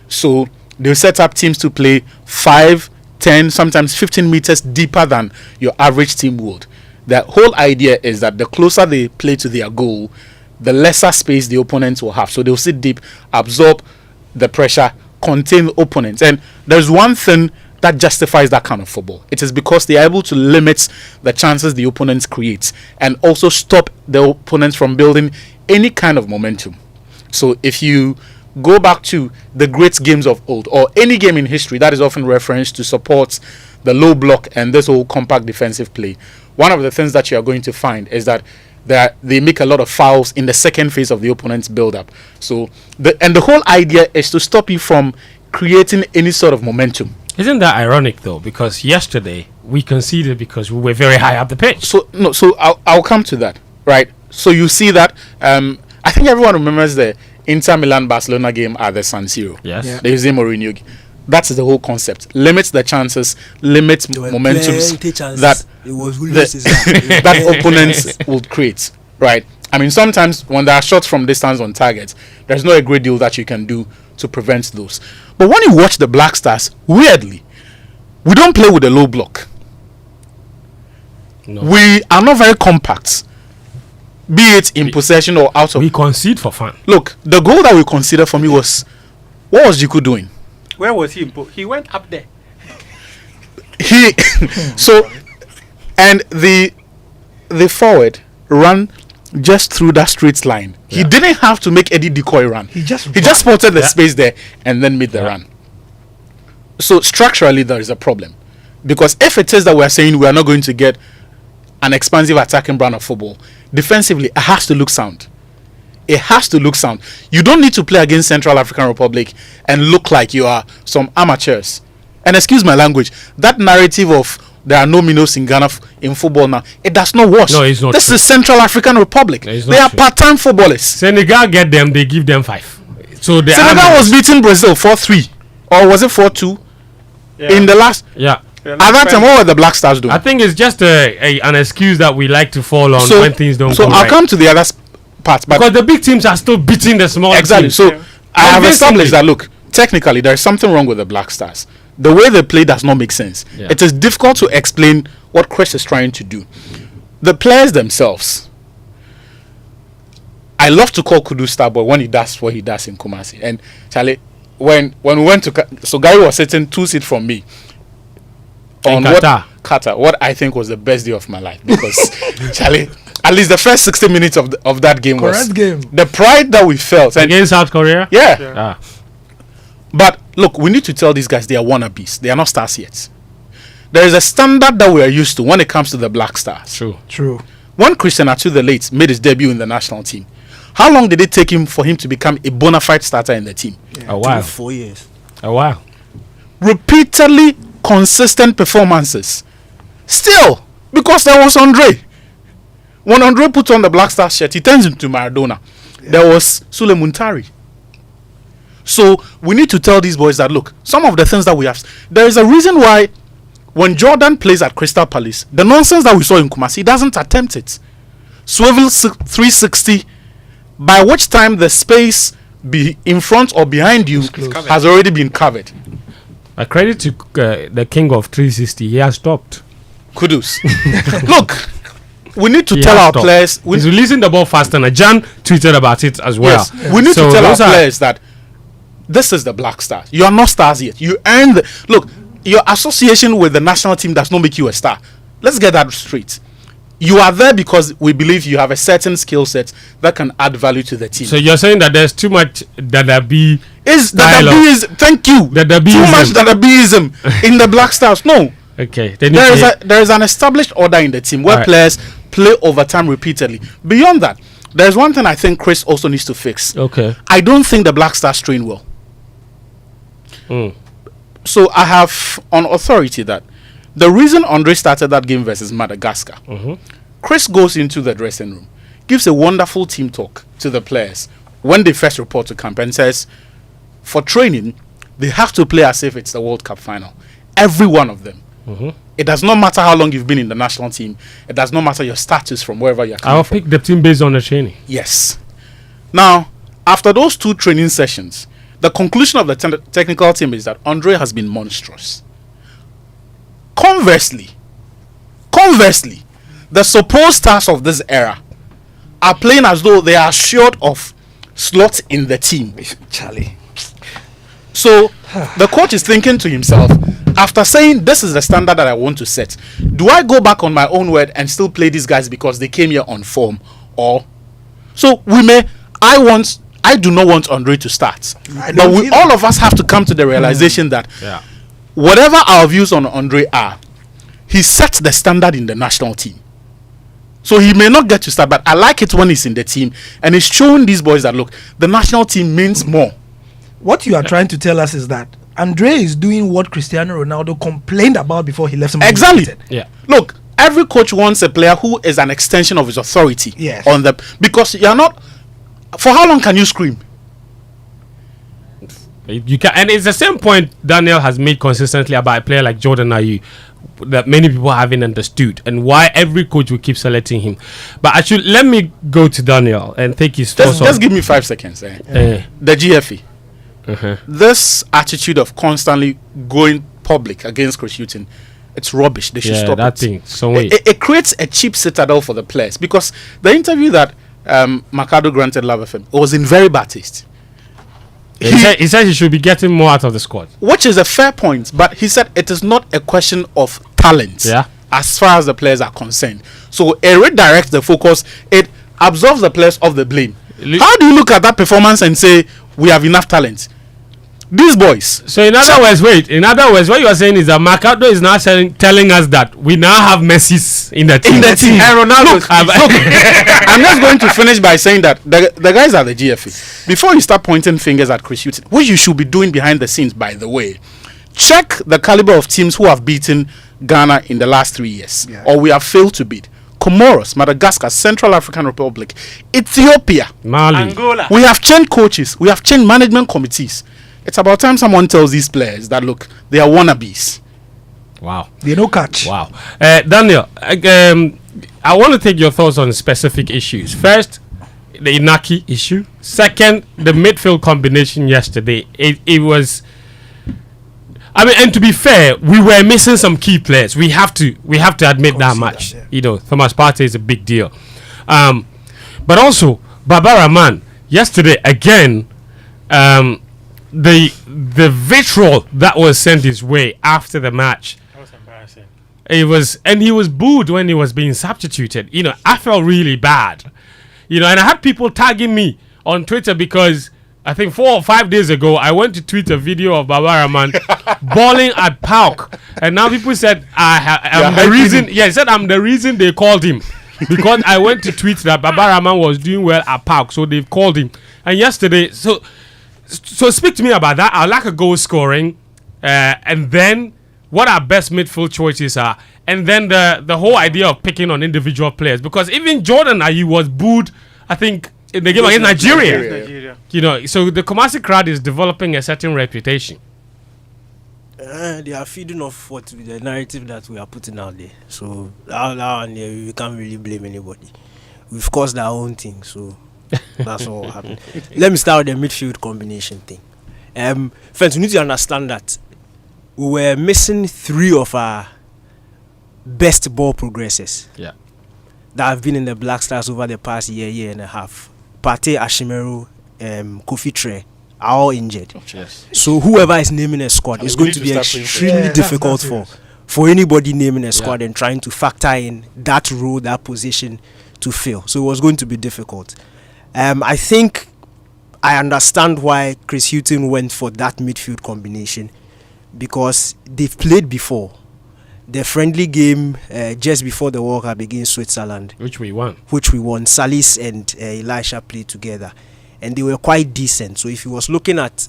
E: So they set up teams to play 5, 10, sometimes 15 meters deeper than your average team would. The whole idea is that the closer they play to their goal, the lesser space the opponents will have. So they'll sit deep, absorb the pressure, contain the opponents. And there's one thing that justifies that kind of football. It is because they are able to limit the chances the opponents create and also stop the opponents from building any kind of momentum. So if you go back to the great games of old, or any game in history that is often referenced to support the low block and this whole compact defensive play, one of the things that you are going to find is that they make a lot of fouls in the second phase of the opponent's build-up. So the whole idea is to stop you from creating any sort of momentum.
C: Isn't that ironic though? Because yesterday we conceded because we were very high up the pitch.
E: So I'll come to that, right? So you see that I think everyone remembers the Inter Milan Barcelona game at the San Siro.
C: Yes.
D: Yeah.
E: The Jose Mourinho. That's the whole concept. Limits the chances, limits momentums that
G: it was really
E: that opponents would create, right? I mean, sometimes when there are shots from distance on target, there's not a great deal that you can do to prevent those. But when you watch the Black Stars, weirdly, we don't play with a low block.
C: No.
E: We are not very compact, be it in possession or out of.
C: We concede for fun.
E: Look, the goal that we considered for me was, what was Jiku doing?
B: Where was he? He went up there.
E: So, and the forward ran just through that straight line.
C: Yeah.
E: He didn't have to make any decoy run.
D: He just
E: spotted the space there and then made the run. So structurally there is a problem, because if it is that we are saying we are not going to get an expansive attacking brand of football, defensively it has to look sound. It has to look sound. You don't need to play against Central African Republic and look like you are some amateurs. And excuse my language, that narrative of there are no minnows in Ghana in football now, it does not wash.
C: No, it's not
E: This
C: true.
E: is Central African Republic.
C: No, it's
E: They
C: not
E: are
C: true.
E: part-time footballers.
C: Senegal get them, they give them 5. So they
E: Senegal was beating Brazil 4-3, or was it 4-2 in the last?
C: Yeah.
E: At that time, what were the Black Stars doing?
C: I think it's just an excuse that we like to fall on when things don't
E: So
C: go
E: I'll
C: right.
E: come to the other part, but
C: Because the big teams are still beating the small
E: exactly.
C: teams.
E: So I have
C: Convincingly.
E: established that, look, technically there is something wrong with the Black Stars. The way they play does not make sense.
C: Yeah.
E: It is difficult to explain what Chris is trying to do. The players themselves, I love to call Kudu Starboy when he does what he does in Kumasi. And Charlie, when we went to so Gary was sitting 2 seats from me on
C: Qatar.
E: what I think was the best day of my life, because Charlie, at least the first 60 minutes of that game was
D: Correct game.
E: the pride that we felt. And
C: Against South Korea?
E: yeah.
C: Ah.
E: But look, we need to tell these guys they are wannabes. They are not stars yet. There is a standard that we are used to when it comes to the Black Stars.
D: True.
E: When Christian Atsu the late made his debut in the national team, how long did it take him for him to become a bona fide starter in the team?
C: A while.
G: 4 years.
C: A while.
E: Repeatedly consistent performances. Still, because there was Andre. When Andre put on the Black Stars shirt, he turns into Maradona. There was Sule Muntari. So we need to tell these boys that, look, some of the things that we have, there is a reason why when Jordan plays at Crystal Palace, the nonsense that we saw in Kumasi, he doesn't attempt it. Swivel 360, by which time the space be in front or behind you has already been covered.
C: A credit to the king of 360. He has stopped.
E: Kudos. Look, we need to
C: He
E: tell
C: has
E: our
C: stopped.
E: players.
C: He's releasing the ball faster. And Jan tweeted about it as well.
E: Yes, we need
C: So
E: to tell our
C: those are-
E: players that this is the Black Stars. You are not stars yet. You earn the look. Your association with the national team does not make you a star. Let's get that straight. You are there because we believe you have a certain skill set that can add value to the team.
C: So you're saying that there's too much Dadabi.
E: Is
C: dialogue.
E: Dadabiism? Thank you.
C: Dadabiism.
E: Too much Dadabiism in the Black Stars. No,
C: Okay. They need
E: there is an established order in the team where
C: Alright.
E: players play overtime repeatedly. Beyond that, there's one thing I think Chris also needs to fix.
C: Okay.
E: I don't think the Black Stars train well.
C: Mm.
E: So I have on authority that The reason Andre started that game versus Madagascar, Chris goes into the dressing room, gives a wonderful team talk to the players when they first report to camp and says, for training, they have to play as if it's the World Cup final. Every one of them. It does not matter how long you've been in the national team. It does not matter your status from wherever you're coming from.
C: I'll pick the team based on the training.
E: Yes. Now, after those 2 training sessions, the conclusion of the technical team is that Andre has been monstrous. Conversely, the supposed stars of this era are playing as though they are short of slots in the team.
D: Charlie.
E: So the coach is thinking to himself, after saying this is the standard that I want to set, do I go back on my own word and still play these guys because they came here on form? Or so I do not want Andre to start. But all of us have to come to the realization that whatever our views on Andre are, he sets the standard in the national team. So he may not get to start, but I like it when he's in the team and he's showing these boys that, look, the national team means more.
D: What you are trying to tell us is that Andre is doing what Cristiano Ronaldo complained about before he left.
E: Exactly.
D: Yeah.
E: Look, every coach wants a player who is an extension of his authority.
D: Yes.
E: On the because you're not. For how long can you scream?
C: You can, and it's the same point Daniel has made consistently about a player like Jordan Ayew that many people haven't understood, and why every coach will keep selecting him. But actually, let me go to Daniel and take his thoughts.
E: Just give me 5 seconds. The GFE. This attitude of constantly going public against Chris Hughton, it's rubbish. They should stop
C: that
E: it.
C: thing.
E: It creates a cheap citadel for the players, because the interview that Mercado granted Love FM was in very bad taste.
C: He said he should be getting more out of the squad,
E: which is a fair point, but he said it is not a question of talent as far as the players are concerned. So it redirects the focus. It absolves the players of the blame. How do you look at that performance and say we have enough talent? These boys.
C: So in other words, what you are saying is that Mercado is now telling us that we now have Messi's in the team.
E: And Ronaldo. Look, I'm just going to finish by saying that the guys are the GFA. Before you start pointing fingers at Chris Hughton, what you should be doing behind the scenes, by the way, check the caliber of teams who have beaten Ghana in the last 3 years, or we have failed to beat. Comoros, Madagascar, Central African Republic, Ethiopia,
C: Mali,
B: Angola.
E: We have changed coaches. We have changed management committees. It's about time someone tells these players that, look, they are wannabes.
C: Wow.
D: They no catch.
C: Wow. Daniel, I want to take your thoughts on specific issues. First, the Inaki issue. Second, the midfield combination yesterday. It was... I mean, and to be fair, we were missing some key players. We have to admit that much.
D: That, yeah.
C: You know, Thomas Partey is a big deal. But also, Baba Rahman, yesterday, again... the vitriol that was sent his way after the match,
B: That was embarrassing.
C: and he was booed when he was being substituted. You know, I felt really bad. You know, and I had people tagging me on Twitter because I think 4 or 5 days ago I went to tweet a video of Baba Rahman bawling at Pauk, and now people said I'm the reason. Yeah, he said I'm the reason they called him. Because I went to tweet that Baba Rahman was doing well at Pauk, so they've called him. And yesterday, so speak to me about that. I like a goal scoring, and then what our best midfield choices are, and then the whole idea of picking on individual players. Because even Jordan Ayew was booed, I think, in the game against Nigeria. You know, so the Kumasi crowd is developing a certain reputation.
G: They are feeding off what the narrative that we are putting out there. So that we can't really blame anybody. We've caused our own thing, so that's all happened. Let me start with the midfield combination thing. First, we need to understand that we were missing 3 of our best ball progressors.
C: Yeah.
G: That have been in the Black Stars over the past year and a half. Partey, Ashimeru, Kofi Tre are all injured.
C: Yes.
G: So whoever is naming a squad is going to be extremely difficult for anybody naming a squad and trying to factor in that role, that position to fill. So it was going to be difficult. I think I understand why Chris Hughton went for that midfield combination, because they've played before. The friendly game just before the World Cup against Switzerland,
C: Which we won.
G: Salis and Elisha played together, and they were quite decent. So if he was looking at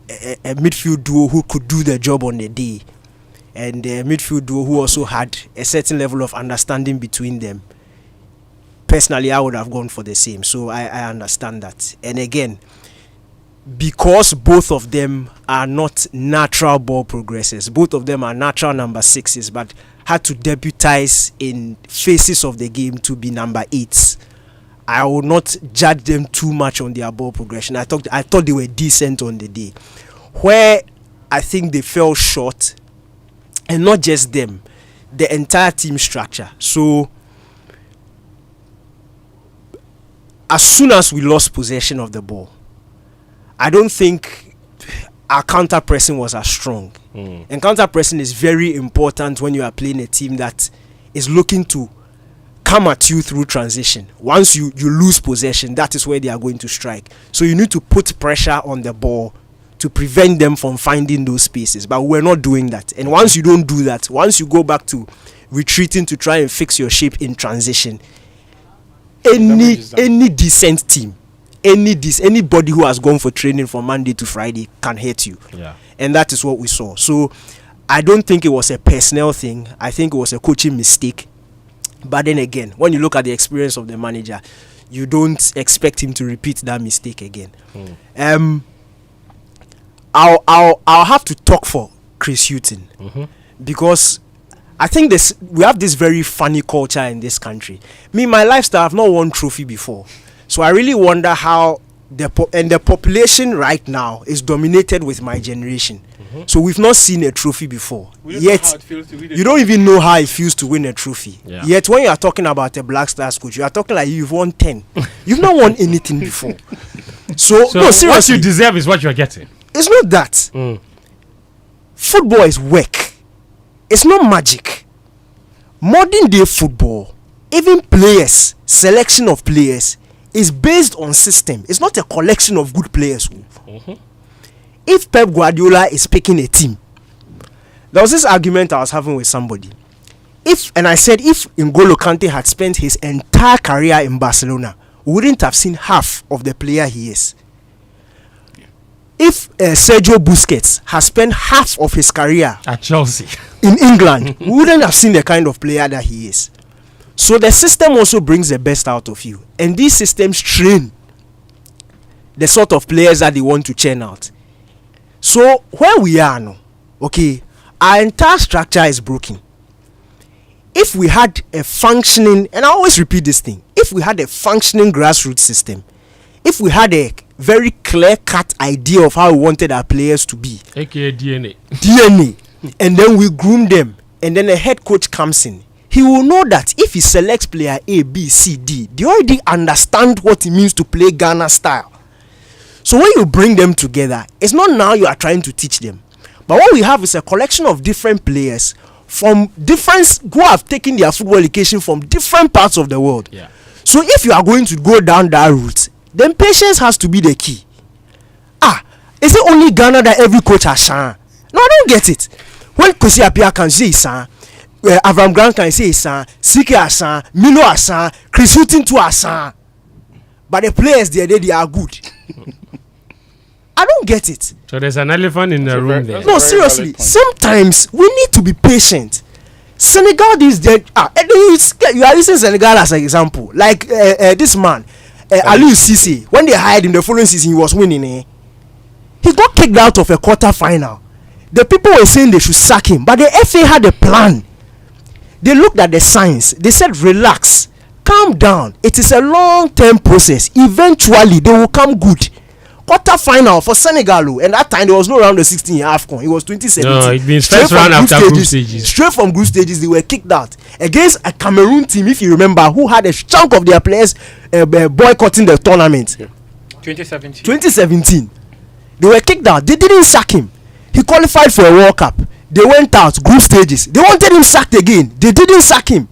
G: a midfield duo who could do the job on the day, and the midfield duo who also had a certain level of understanding between them. Personally, I would have gone for the same. So I understand that. And again, because both of them are not natural ball progressors, both of them are natural number 6s, but had to deputize in phases of the game to be number 8s. I will not judge them too much on their ball progression. I thought they were decent on the day. Where I think they fell short, and not just them, the entire team structure. So as soon as we lost possession of the ball, I don't think our counter pressing was as strong. And counter pressing is very important when you are playing a team that is looking to come at you through transition. Once you lose possession, that is where they are going to strike. So you need to put pressure on the ball to prevent them from finding those spaces. But we're not doing that. And once you don't do that, once you go back to retreating to try and fix your shape in transition, any decent team, anybody who has gone for training from Monday to Friday can hurt you.
C: Yeah.
G: And that is what we saw. So I don't think it was a personnel thing. I think it was a coaching mistake. But then again, when you look at the experience of the manager, you don't expect him to repeat that mistake again. I'll have to talk for Chris Hughton, because I think we have this very funny culture in this country. Me, my lifestyle, I've not won trophy before, so I really wonder how the population right now is dominated with my generation. So we've not seen a trophy before. Yet you don't even know how it feels to win a trophy.
C: Yeah.
G: Yet when you are talking about a Black Stars coach, you are talking like you've won 10. You've not won anything before. So no, seriously,
C: what you deserve is what you are getting.
G: It's not that. Football is work. It's not magic. Modern day football, even players, selection of players, is based on system. It's not a collection of good players. If Pep Guardiola is picking a team, there was this argument I was having with somebody. I said if N'Golo Kante had spent his entire career in Barcelona, we wouldn't have seen half of the player he is. If Sergio Busquets has spent half of his career
C: at Chelsea
G: in England, we wouldn't have seen the kind of player that he is. So the system also brings the best out of you, and these systems train the sort of players that they want to churn out. So where we are now, okay, our entire structure is broken. If we had a functioning, and I always repeat this thing, if we had a functioning grassroots system, if we had a very clear-cut idea of how we wanted our players to be,
C: aka DNA,
G: and then we groom them, and then a head coach comes in, he will know that if he selects player A, B, C, D, they already understand what it means to play Ghana style. So when you bring them together, it's not now you are trying to teach them, but what we have is a collection of different players from different who have taken their football education from different parts of the world.
C: Yeah.
G: So if you are going to go down that route, then patience has to be the key. Is it only Ghana that every coach has shan? No, I don't get it. When Kosi Apia can say shan, Avram Grant can say shan, Sike Asan, Milo Asan, Chris Hughton to Asan, but the players they are good. I don't get it.
C: So there's an elephant in the room there.
G: No, seriously. Sometimes we need to be patient. Senegal is dead. You are using Senegal as an example. Like this man, Aliou Cisse. When they hired him the following season, he was winning. He got kicked out of a quarter final. The people were saying they should sack him, but the FA had a plan. They looked at the signs. They said, "Relax, calm down. It is a long-term process. Eventually, they will come good." Quarter final for Senegal, and that time there was no round of 16 in AFCON. It was 2017.
C: No, it means first round after group stages.
G: Straight from group stages, they were kicked out against a Cameroon team, if you remember, who had a chunk of their players boycotting the tournament. 2017. They were kicked out. They didn't sack him. He qualified for a World Cup. They went out group stages. They wanted him sacked again. They didn't sack him.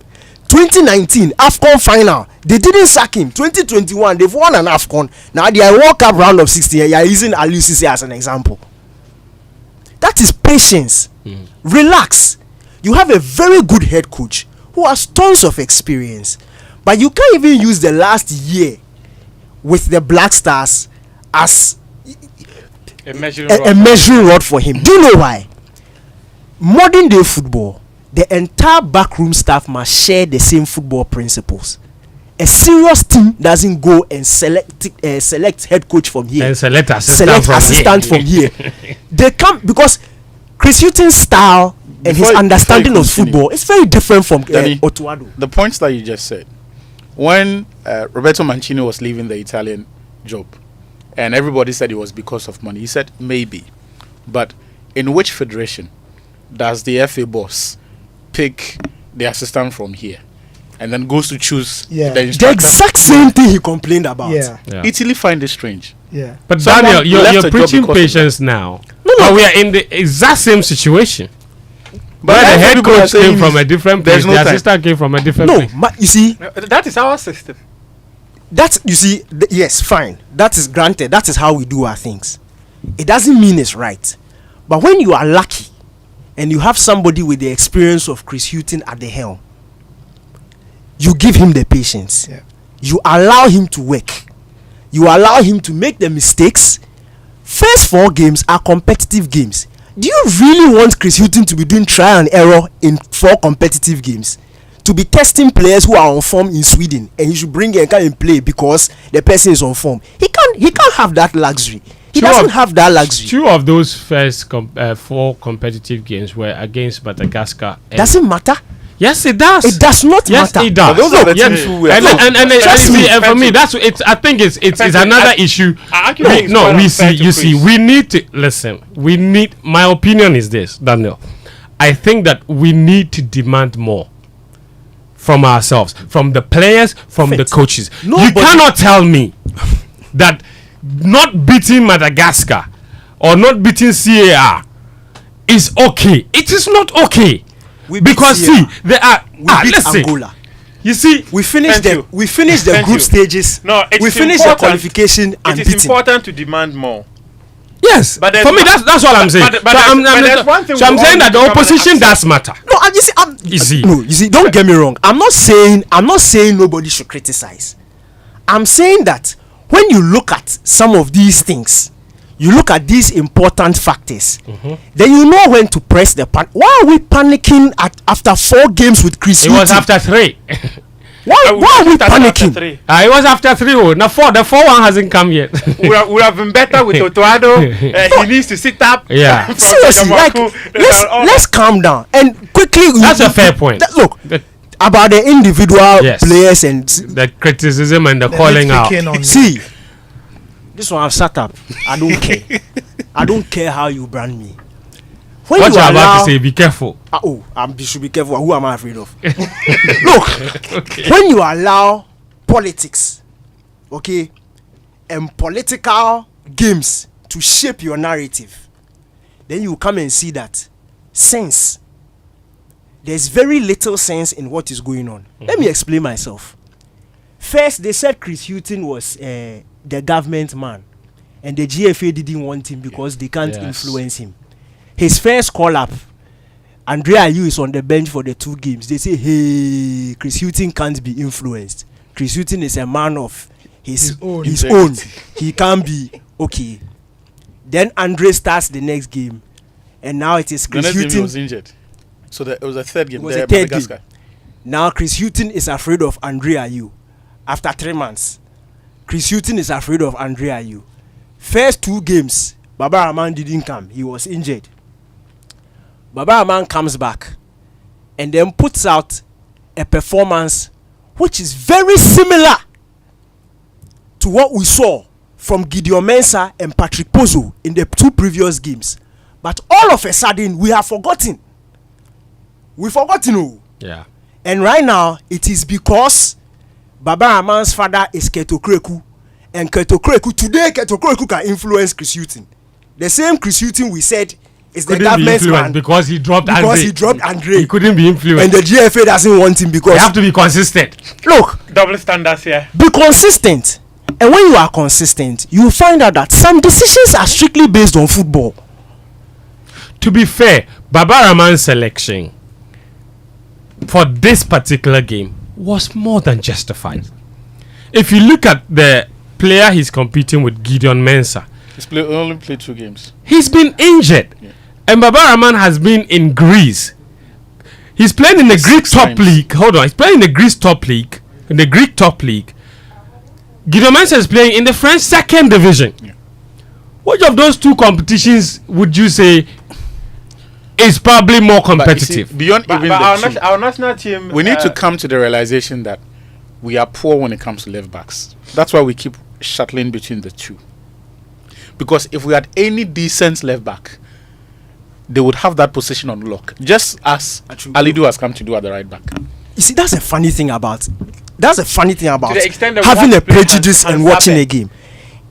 G: 2019 AFCON final, they didn't sack him. 2021 they've won an AFCON. Now they are World Cup round of 16. You are using Aliou Cisse as an example. That is patience. Relax. You have a very good head coach who has tons of experience, but you can't even use the last year with the Black Stars as a measuring rod for him. Do you know why? modern day football, the entire backroom staff must share the same football principles. A serious team doesn't go and select head coach from here
C: and select assistant
G: from here. They come because Chris Hughton's style and his understanding of football is very different from Otuado.
E: The points that you just said, when Roberto Mancini was leaving the Italian job, and everybody said it was because of money, he said maybe, but in which federation does the FA boss pick the assistant from here and then goes to choose the instructor?
G: The exact same thing he complained about.
E: Italy find it strange.
C: But Daniel, you're preaching patience now. But we are in the exact same situation. But the head coach came from a different place. The assistant came from a different place.
G: No, you see,
B: that is our system.
G: That's, you see, yes, fine. That is granted. That is how we do our things. It doesn't mean it's right. But when you are lucky and you have somebody with the experience of Chris Hughton at the helm, you give him the patience. You allow him to work. You allow him to make the mistakes. First 4 games are competitive games. Do you really want Chris Hughton to be doing trial and error in 4 competitive games? To be testing players who are on form in Sweden, and he should bring and come and play because the person is on form? He can't have that luxury. He doesn't have that luxury.
C: 2 of those first 4 competitive games were against Madagascar.
G: Does it matter?
C: Yes, it does.
G: It does not matter.
C: Yes, it does.
E: Those are the teams who were.
C: And for me, that's it. I think it's another issue. We need to listen. We need. My opinion is this, Daniel. I think that we need to demand more from ourselves, from the players, from the coaches. You cannot tell me that not beating Madagascar or not beating CAR is okay. It is not okay. Because see, there are. Listen,
G: Angola.
C: You see,
G: we finished the group stages.
B: No,
G: we finished the qualification and
B: it is important to demand more.
C: Yes, but for me, that's what I'm saying. I'm saying that the opposition does matter.
G: No, you see, don't get me wrong. I'm not saying nobody should criticize. I'm saying that when you look at some of these things, you look at these important factors, then you know when to press the pan. Why are we panicking after 4 games with Chris Hughton?
C: It was after 3.
G: Why are we panicking?
C: It was after 3. Now 4. The 4 one hasn't come yet.
B: we have been better with Otuado. He needs to sit up.
C: Yeah.
G: Seriously, let's calm down and quickly.
C: That's a fair point.
G: Look. About the individual players and
C: the criticism and the calling out.
G: See, this one I've sat up. I don't care. I don't care how you brand me. When
C: what you are about to say, be careful.
G: You should be careful. Who am I afraid of? Look, when you allow politics, and political games to shape your narrative, then you come and see that sense. There's very little sense in what is going on. Let me explain myself. First, they said Chris Hughton was the government man, and the GFA didn't want him because they can't influence him. His first call-up, Andrea Ayew is on the bench for the 2 games. They say, hey, Chris Hughton can't be influenced. Chris Hughton is a man of his own. He can't be okay. Then Andre starts the next game, and now it is Chris Hughton.
E: He was injured. So it was a 3rd game.
G: It was a 3rd game. Now Chris Hughton is afraid of Andrea Ayew. After 3 months, Chris Hughton is afraid of Andrea Ayew. First 2 games, Baba Rahman didn't come. He was injured. Baba Rahman comes back and then puts out a performance which is very similar to what we saw from Gideon Mensah and Patrick Pozo in the 2 previous games. But all of a sudden, we have forgotten.
C: Yeah.
G: And right now, it is because Baba Rahman's father is Keto Kreku. And Keto Kreku can influence Chris Hughton. The same Chris Hughton we said is the government man.
C: Because he dropped Andre. He couldn't be influenced.
G: And the GFA doesn't want him because...
C: You have to be consistent.
G: Look.
B: Double standards here.
G: Be consistent. And when you are consistent, you find out that some decisions are strictly based on football.
C: To be fair, Baba Rahman's selection for this particular game was more than justified. If you look at the player he's competing with, Gideon Mensah,
E: he's only played 2 games.
C: He's been injured. And Baba Rahman has been in Greece. He's playing in the Greek top league. Hold on, he's playing in the Greece top league. In the Greek top league. Gideon Mensah is playing in the French second division.
E: Yeah.
C: Which of those two competitions would you say is probably more competitive?
E: See, beyond even the two,
B: our national team,
E: we need to come to the realization that we are poor when it comes to left backs. That's why we keep shuttling between the two. Because if we had any decent left back, they would have that position on lock, just as Alidu has come to do at the right back.
G: You see, that's a funny thing about
B: the extent that
G: having a
B: we want to
G: prejudice
B: play
G: and
B: Van
G: watching
B: Sabe.
G: a game.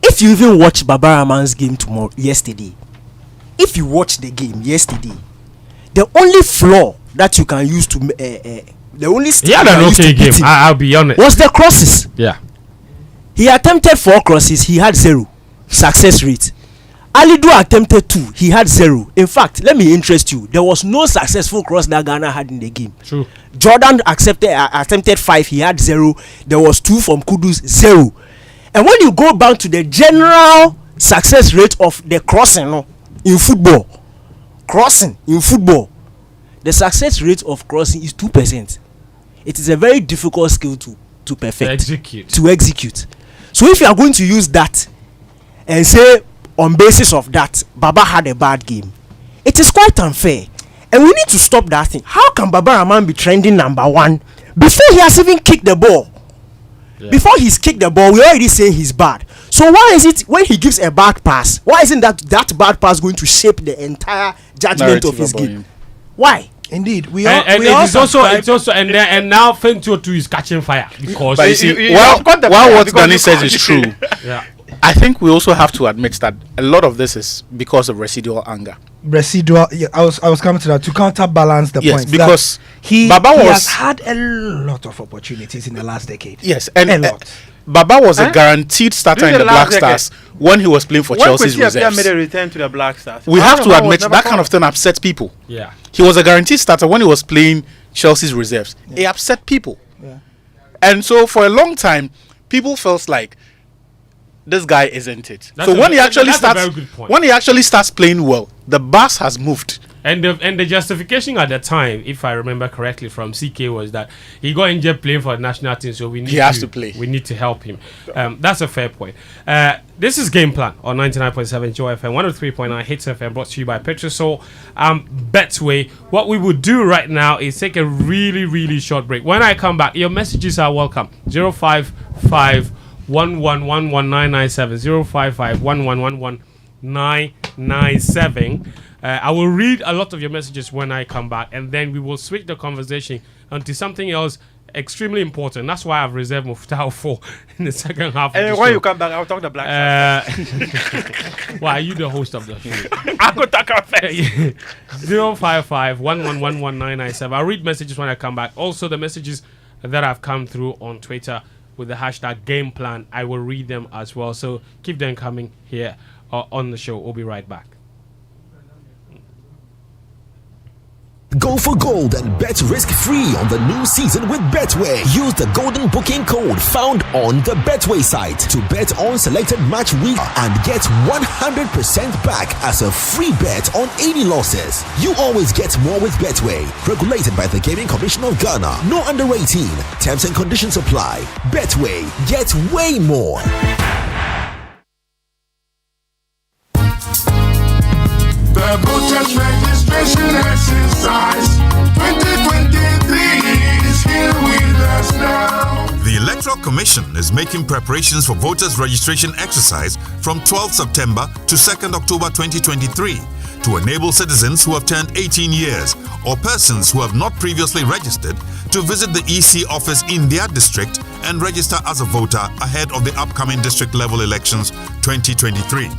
G: If you even watch Baba Rahman's game yesterday, if you watch the game yesterday, the only flaw that you can use to the only
C: He had an okay game. I'll be honest.
G: was the crosses.
C: Yeah.
G: He attempted 4 crosses. He had 0 success rate. Alidu attempted 2. He had 0. In fact, let me interest you. There was no successful cross that Ghana had in the game.
C: True.
G: Jordan attempted 5. He had 0. There was 2 from Kudus, 0. And when you go back to the general success rate of the crossing in football, the success rate of crossing is 2%. It is a very difficult skill to perfect, to execute. So if you are going to use that and say on basis of that Baba had a bad game, it is quite unfair, and we need to stop that thing. How can Baba Rahman be trending number 1 before he has even kicked the ball? Yeah. Before he's kicked the ball, we already say he's bad. So why is it when he gives a bad pass, why isn't that bad pass going to shape the entire judgment of his game? Why?
D: Indeed,
C: and it's also and now Fentuo too is catching fire because
E: But you see, while what Danny says is true,
C: yeah.
E: I think we also have to admit that a lot of this is because of residual anger.
D: Yeah, I was coming to that to counterbalance the point.
E: Because
D: he
E: Baba
D: has had a lot of opportunities in the last decade.
E: Yes, and
D: a lot.
E: Baba was a guaranteed starter in the Black Stars when he was playing for Chelsea's reserves.
B: Made a return to the Black Stars.
E: We have to admit that kind of thing upset people.
C: Yeah,
E: he was a guaranteed starter when he was playing Chelsea's reserves. Yeah. It upset people, and so for a long time, people felt like this guy isn't it. So when he actually starts playing well, the bus has moved.
C: And the justification at the time, if I remember correctly from CK, was that he got injured playing for the national team, so he has to play. We need to help him. That's a fair point. This is Game Plan on 99.7 Joy FM, 103.9 Hits FM, brought to you by Petrosol Betway. What we would do right now is take a really, really short break. When I come back, your messages are welcome. 055 1111997 055 1111997. I will read a lot of your messages when I come back, and then we will switch the conversation onto something else extremely important. That's why I've reserved Muftawu for in the second half.
B: And when you come back, I'll talk the Black Stars.
C: Why are you the host of the show?
B: I'll go talk about first.
C: 055 1111997. I'll read messages when I come back. Also, the messages that have come through on Twitter with the hashtag Game Plan, I will read them as well. So keep them coming here on the show. We'll be right back.
H: Go for gold and bet risk-free on the new season with Betway. Use the golden booking code found on the Betway site to bet on selected match week and get 100% back as a free bet on any losses. You always get more with Betway. Regulated by the Gaming Commission of Ghana. No under 18. Terms and conditions apply. Betway. Get way more.
I: The voters registration exercise 2023 is here with us now.
J: The Electoral Commission is making preparations for voters registration exercise from 12 September to 2nd October 2023 to enable citizens who have turned 18 years or persons who have not previously registered to visit the EC office in their district and register as a voter ahead of the upcoming district level elections 2023.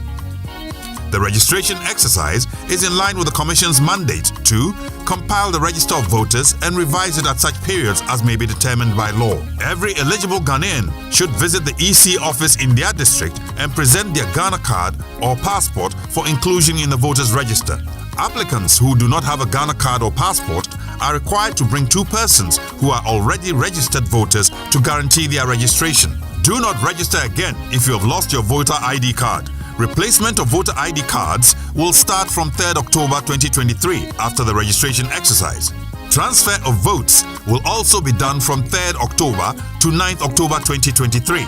J: The registration exercise is in line with the Commission's mandate to compile the register of voters and revise it at such periods as may be determined by law. Every eligible Ghanaian should visit the EC office in their district and present their Ghana card or passport for inclusion in the voters register. Applicants who do not have a Ghana card or passport are required to bring 2 persons who are already registered voters to guarantee their registration. Do not register again if you have lost your voter ID card. Replacement of voter ID cards will start from 3rd October 2023 after the registration exercise. Transfer of votes will also be done from 3rd October to 9th October 2023.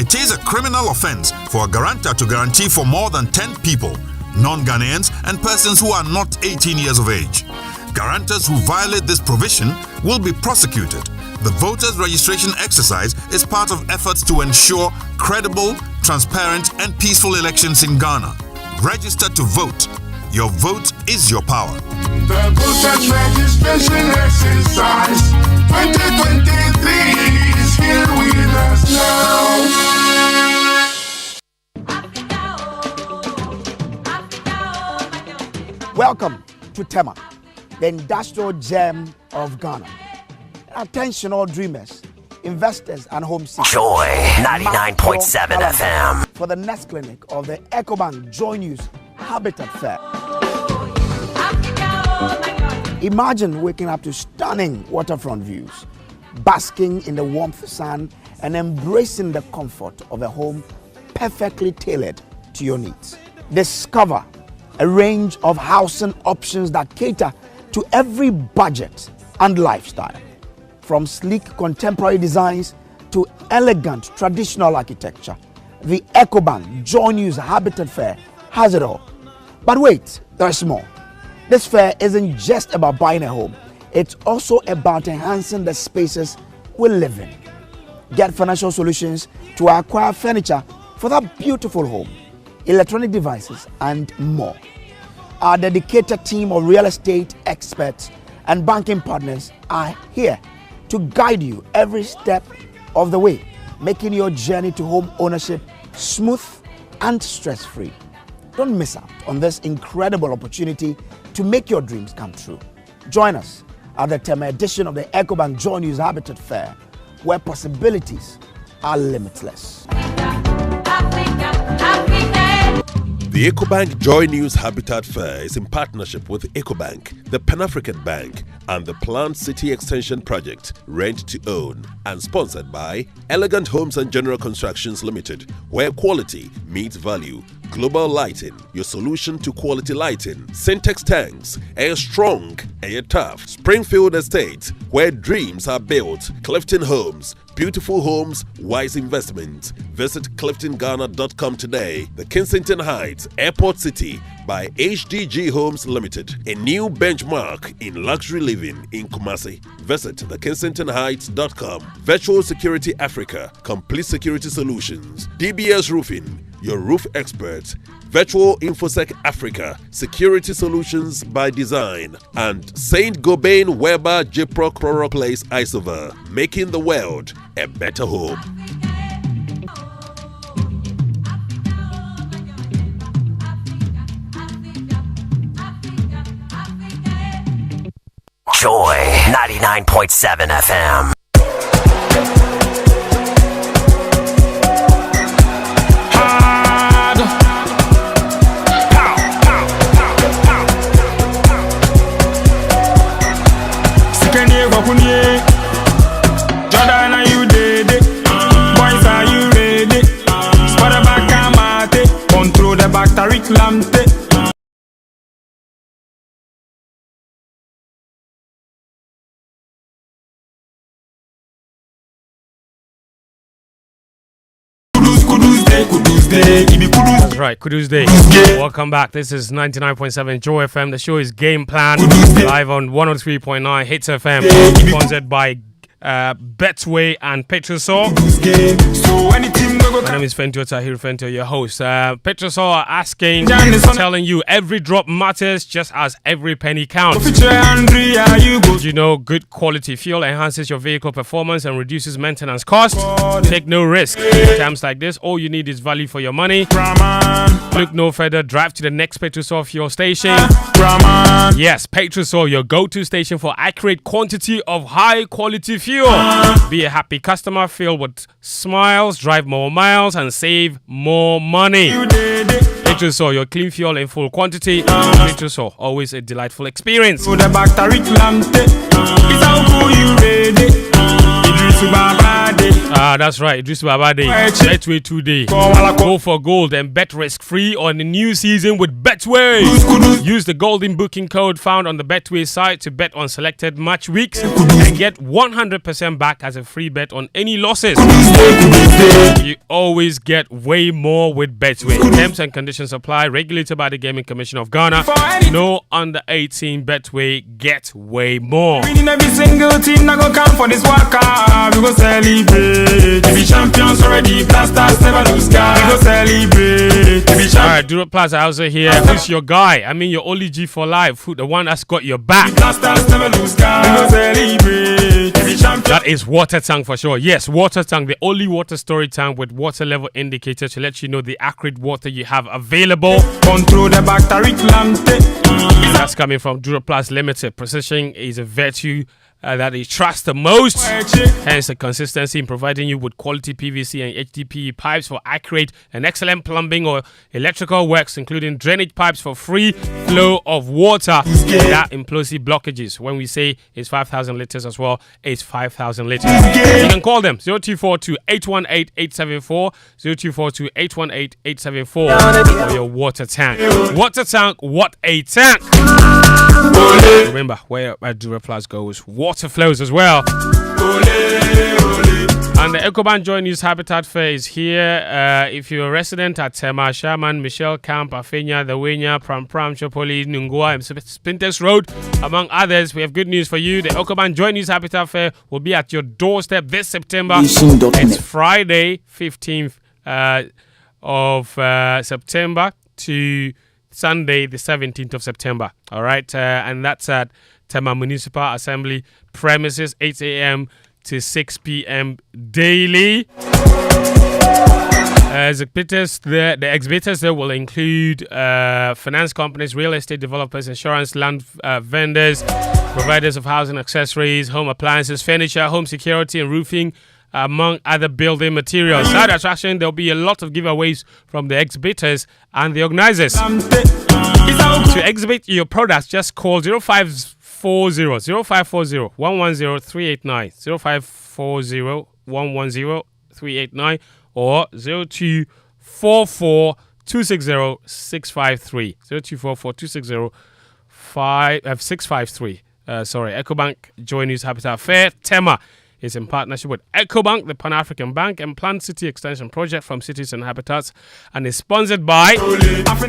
J: It is a criminal offense for a guarantor to guarantee for more than 10 people, non-Ghanaians and persons who are not 18 years of age. Guarantors who violate this provision will be prosecuted. The voters' registration exercise is part of efforts to ensure credible, transparent and peaceful elections in Ghana. Register to vote. Your vote is your power.
I: The voters registration exercise 2023 is here with us now.
K: Welcome to Tema, the industrial gem of Ghana. Attention all dreamers, investors and home seekers.
L: Joy 99.7 FM.
K: For the next clinic of the EcoBank Joy News Habitat Fair. Imagine waking up to stunning waterfront views, basking in the warmth sun and embracing the comfort of a home perfectly tailored to your needs. Discover a range of housing options that cater to every budget and lifestyle. From sleek contemporary designs to elegant traditional architecture, the EcoBank Joy News Habitat Fair has it all. But wait, there's more. This fair isn't just about buying a home, it's also about enhancing the spaces we live in. Get financial solutions to acquire furniture for that beautiful home, electronic devices, and more. Our dedicated team of real estate experts and banking partners are here to guide you every step of the way, making your journey to home ownership smooth and stress-free. Don't miss out on this incredible opportunity to make your dreams come true. Join us at the Tema edition of the EcoBank Joy News Habitat Fair, where possibilities are limitless.
M: The EcoBank Joy News Habitat Fair is in partnership with EcoBank, the Pan-African Bank, and the Planned City Extension Project, Rent to Own, and sponsored by Elegant Homes and General Constructions Limited, where quality meets value. Global Lighting, your solution to quality lighting. Syntex Tanks, air strong, air tough. Springfield Estate, where dreams are built. Clifton Homes, beautiful homes, wise investment. Visit cliftonghana.com today. The Kensington Heights, Airport City, by HDG Homes Limited, a new benchmark in luxury living in Kumasi. Visit thekensingtonheights.com. Virtual Security Africa, complete security solutions. DBS Roofing, your roof experts. Virtual InfoSec Africa, security solutions by design. And Saint Gobain Weber Jiproc Chloroplace Isover, making the world a better home.
L: Joy 99.7 FM.
N: Jordan, are you ready? Boys, are you ready? Spot the back, amate. Control the back, Tariq Lamte.
C: That's right, Kudus Day. Welcome back. This is 99.7 Joy FM. The show is Game Plan, live on 103.9 Hits FM, sponsored by Betway and Petrosol. My name is Fentuo, Tahiru Fentuo, your host. Petrosol are asking, telling you every drop matters just as every penny counts. Did you know good quality fuel enhances your vehicle performance and reduces maintenance costs? Take no risk. In times like this, all you need is value for your money. Look no further, drive to the next Petrosol fuel station. Yes, Petrosol, your go-to station for accurate quantity of high quality fuel. Be a happy customer, filled with smiles, drive more miles and save more money. Petrosol, your clean fuel in full quantity. Petrosol, always a delightful experience. That's right. Idris Baba Day. Betway today. Go for gold and bet risk free on the new season with Betway. Use the golden booking code found on the Betway site to bet on selected match weeks and get 100% back as a free bet on any losses. You always get way more with Betway. Terms and conditions apply. Regulated by the Gaming Commission of Ghana. No under 18 Betway. Get way more.
N: Winning every single team that go come for this World Cup. We go celebrate. To be champions already. Blasters never lose guy. We go celebrate. To be champions.
C: Alright, Duro Plaza also here. Who's your guy? I mean your only G for life. Who the one that's got your back?
N: Blasters never lose guy. We go celebrate. To be champions.
C: That is water tank for sure. Yes, water tank, the only water storage tank with water level indicator to let you know the accurate water you have available.
N: Control the bacteria.
C: That's coming from Duro Plus Limited. Precision is a virtue that they trust the most. Hence the consistency in providing you with quality PVC and HDPE pipes for accurate and excellent plumbing or electrical works, including drainage pipes for free flow of water without implosive blockages. When we say it's 5,000 liters as well, it's 5,000 liters. You can call them 0242 818 874, 0242 818 874 for your water tank. Water tank, what a tank! Remember, where Duro Plus goes, water flows as well. And the EcoBank Joy News Habitat Fair is here. If you're a resident at Tema, Shaman, Michelle Camp, Afenya, The Wenya, Pram, Chopoli, Nungua, and Spinters Road, among others, we have good news for you. The EcoBank Joy News Habitat Fair will be at your doorstep this September. It's Friday, 15th of September to Sunday, the 17th of September. All right. And that's at Tema Municipal Assembly premises, 8 a.m. to 6 p.m. daily. The exhibitors there will include finance companies, real estate developers, insurance, land vendors, providers of housing accessories, home appliances, furniture, home security and roofing, among other building materials. Side attraction, there'll be a lot of giveaways from the exhibitors and the organizers. To exhibit your products, just call 0540 110 389, 0540 110 389, or 0244 260 653, 0244 260 653. EcoBank Joy News Habitat Fair Tema is in partnership with EcoBank, the Pan-African Bank, and Plant City Extension Project from Cities and Habitats, and is sponsored by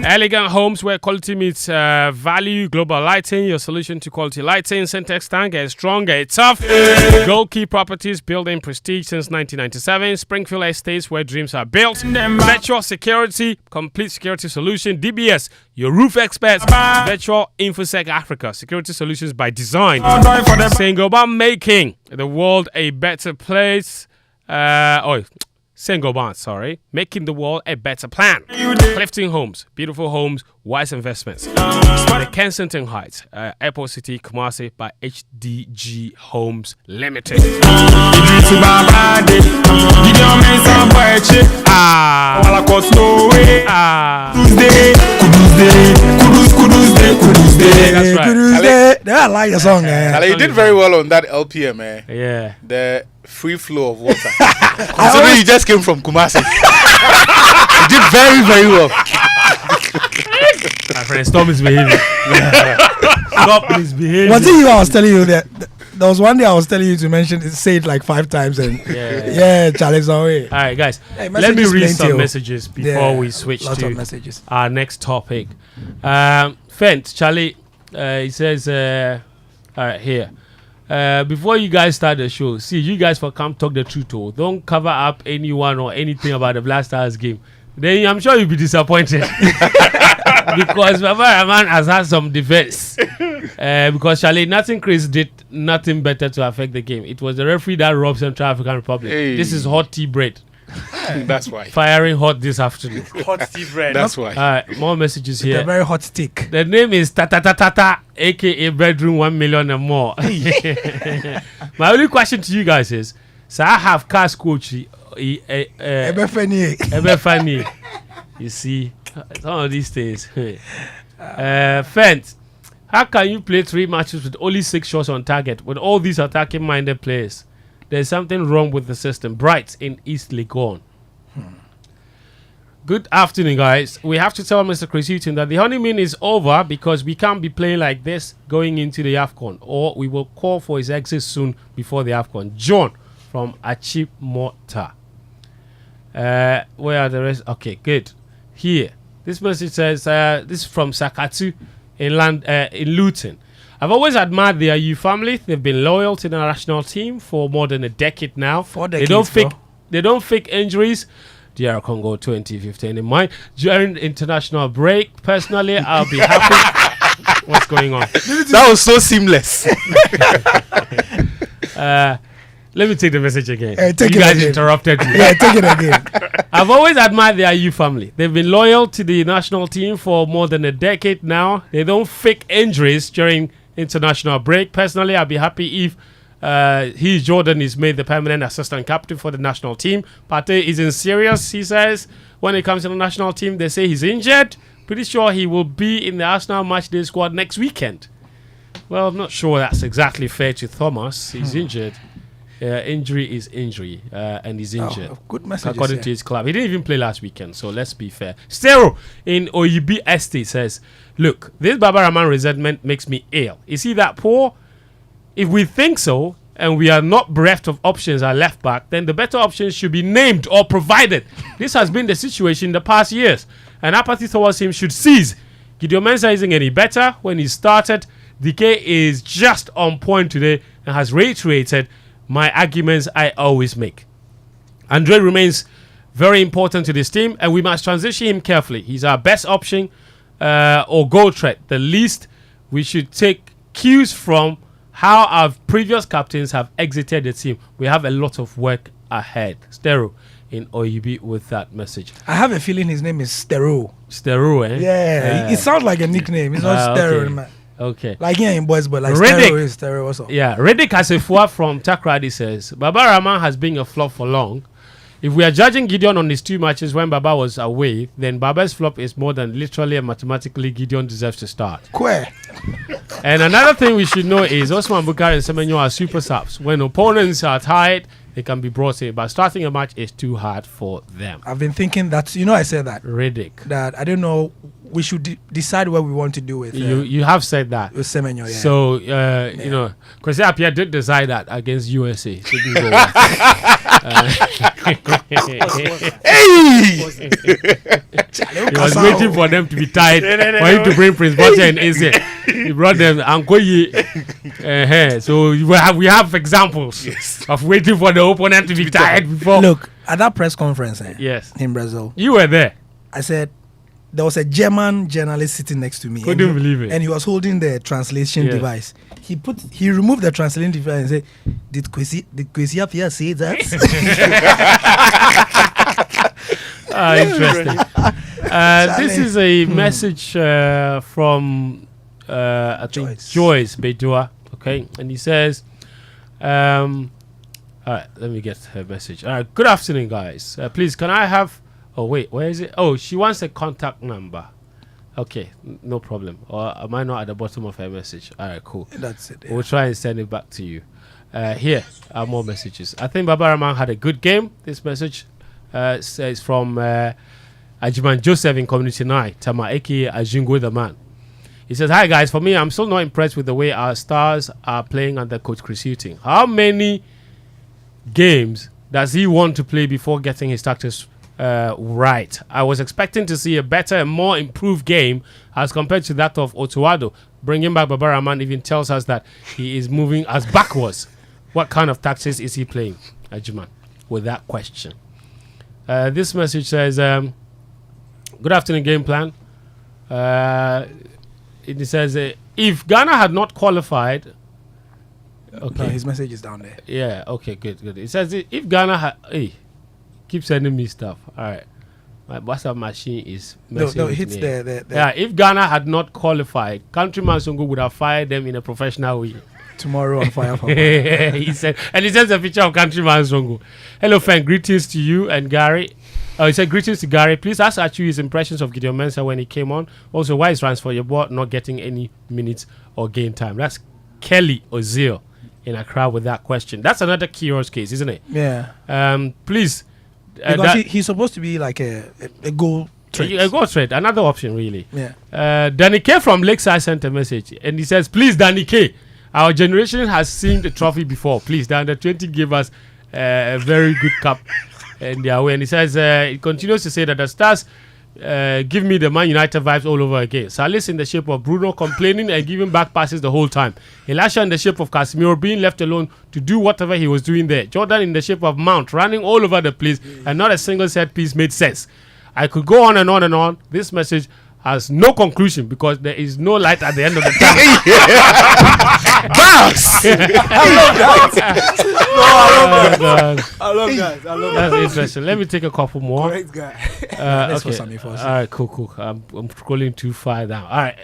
C: Elegant Homes, where quality meets value. Global Lighting, your solution to quality lighting. Syntex Tank, get stronger, it's tough. Gold Key Properties, building prestige since 1997. Springfield Estates, where dreams are built. Virtual Security, complete security solution. DBS, your roof experts. Virtual Infosec Africa, security solutions by design. Saint-Gobain, making the world a better place. Saint-Gobain, making the world a better plan. Clifton Homes, beautiful homes, wise investments. The Kensington Heights, Airport City, Kumasi by HDG Homes Limited.
D: That's right. I like your song, man.
E: You did very well on that LPM, man.
C: Yeah.
E: The free flow of water. Considering you just came from Kumasi. You did very, very well.
C: My friend, stop misbehaving. Stop misbehaving.
D: Was it you I was telling you that? There was one day I was telling you to say it like 5 times and Charlie's away.
C: All right, guys. Let me read some messages before we switch to our next topic. Fent, Charlie, he says, all right, here. Before you guys start the show, see, you guys for come talk the truth. Don't cover up anyone or anything about the Black Stars game. Then I'm sure you'll be disappointed. Because Baba Rahman has had some defense. Because Charlie, nothing Chris did nothing better to affect the game. It was the referee that robbed Central African Republic. Hey. This is hot tea bread.
E: That's why.
C: Firing hot this afternoon.
B: Hot tea bread.
E: That's why.
C: More messages here.
D: A very hot stick.
C: The name is Tata, aka Bedroom 1 million and more. My only question to you guys is, so I have cash coach. Ebefani. You see, some of these things. Fent, how can you play 3 matches with only 6 shots on target with all these attacking minded players? there's something wrong with the system. Bright in East Legon. Good afternoon, guys. We have to tell Mr. Chris Hutton that the honeymoon is over because we can't be playing like this going into the AFCON, or we will call for his exit soon before the AFCON. John from Achimota. Where are the rest? Okay, good. Here, this message says, this is from Sakatu in Luton. I've always admired the IU family. They've been loyal to the national team for more than a decade now.
D: 4 decades,
C: They don't fake injuries. DR Congo 2015 in mind. During the international break, personally, I'll be happy. What's going on?
B: That was so seamless.
C: Let me take the message again.
D: Take
C: you
D: it
C: guys
D: again.
C: interrupted me.
D: Yeah, take it again.
C: I've always admired the IU family. They've been loyal to the national team for more than a decade now. They don't fake injuries during international break. Personally, I'll be happy if Jordan is made the permanent assistant captain for the national team. Partey isn't serious, he says. When it comes to the national team, they say he's injured. Pretty sure he will be in the Arsenal matchday squad next weekend. Well, I'm not sure that's exactly fair to Thomas. He's injured. Injury is injury, and he's injured.
D: Good message.
C: According to his club. He didn't even play last weekend, so let's be fair. Stero in Oyibi Estate says, look, this Baba Rahman resentment makes me ill. Is he that poor? If we think so, and we are not bereft of options at left back, then the better options should be named or provided. This has been the situation in the past years, and apathy towards him should cease. Gideon Mensah isn't any better. When he started, Dike is just on point today and has reiterated my arguments I always make. Andre remains very important to this team, and we must transition him carefully. He's our best option or goal threat. The least we should take cues from how our previous captains have exited the team. We have a lot of work ahead. Stero in Oyibi with that message.
D: I have a feeling his name is Stero.
C: Stero, eh?
D: Yeah, it sounds like a nickname. It's not Stero,
C: okay.
D: man.
C: Okay.
D: Like here in boys, but like
C: Riddick.
D: Stero is Stero also.
C: Yeah, Riddick Asefua from Takradi says, Baba Rahman has been a flop for long. If we are judging Gideon on his 2 matches when Baba was away, then Baba's flop is more than literally and mathematically Gideon deserves to start. And another thing we should know is Osman Bukari and Semenyo are super subs. When opponents are tired, they can be brought in, but starting a match is too hard for them.
D: I've been thinking that, I said that.
C: Riddick.
D: That, I don't know, we should decide what we want to do with
C: you have said that.
D: With Semenyo, yeah.
C: So, Kwesi Appiah did decide that against USA. It didn't go well. He was waiting for them to be tied for him to bring Prince Butcher and Eze. He brought them Ankoye. So we have examples of waiting for the opponent to be tired before.
D: Look, at that press conference
C: yes,
D: in Brazil,
C: you were there.
D: I said there was a German journalist sitting next to me.
C: Couldn't believe it.
D: And he was holding the translation device. He removed the translation device and said, Did Kwesi Appiah say that?
C: Interesting. This is a message from I think Joyce Bedua. Okay, and he says, all right, let me get her message. All right, good afternoon, guys. Please, can I have? Oh wait, where is it? Oh, she wants a contact number. Okay, no problem. Or am I not at the bottom of her message? All right, cool.
D: That's it. Yeah.
C: We'll try and send it back to you. Here are more messages. I think Baba Rahman had a good game. This message says from Ajiman Joseph in Community 9, Tama aka Ajungo the man. He says, hi guys, for me, I'm still not impressed with the way our stars are playing under Coach Chris Hutton. How many games does he want to play before getting his tactics right? I was expecting to see a better and more improved game as compared to that of Otuado. Bringing back Baba Rahman even tells us that he is moving us backwards. What kind of tactics is he playing, Ajiman, with that question? This message says, good afternoon, game plan. It says, if Ghana had not qualified... Okay.
D: No, his message is down there.
C: Yeah, okay, good. It says, if Ghana had... Hey, keep sending me stuff. All right. My WhatsApp machine is messing
D: No,
C: with
D: hits
C: me.
D: the
C: Yeah, if Ghana had not qualified, Countryman Songo would have fired them in a professional way.
D: Tomorrow on Fire for
C: he said, and he sends a picture of Countryman Songo. Hello, fan. Greetings to you and Gary. He said, greetings to Gary. Please ask Atsu his impressions of Gideon Mensah when he came on. Also, why is Transfer Your Board not getting any minutes or game time? That's Kelly Ozil in Accra with that question? That's another curious case, isn't it?
D: Yeah.
C: Please.
D: Because he's supposed to be like a goal threat.
C: A goal threat. Another option, really.
D: Yeah.
C: Danny K from Lakeside sent a message, and he says, "Please, Danny K, our generation has seen the trophy before. Please, the under 20 gave us a very good cup in their way." And he says, he continues to say that the Stars give me the Man United vibes all over again. Salis in the shape of Bruno complaining and giving back passes the whole time. Elisha in the shape of Casemiro being left alone to do whatever he was doing there. Jordan in the shape of Mount running all over the place and not a single set piece made sense. I could go on and on and on. This message has no conclusion because there is no light at the end of the tunnel.
G: Boss! I love that. I love that.
C: That's interesting. Let me take a couple more.
G: Correct guy.
C: Okay. All right, cool. I'm scrolling too far down. All right.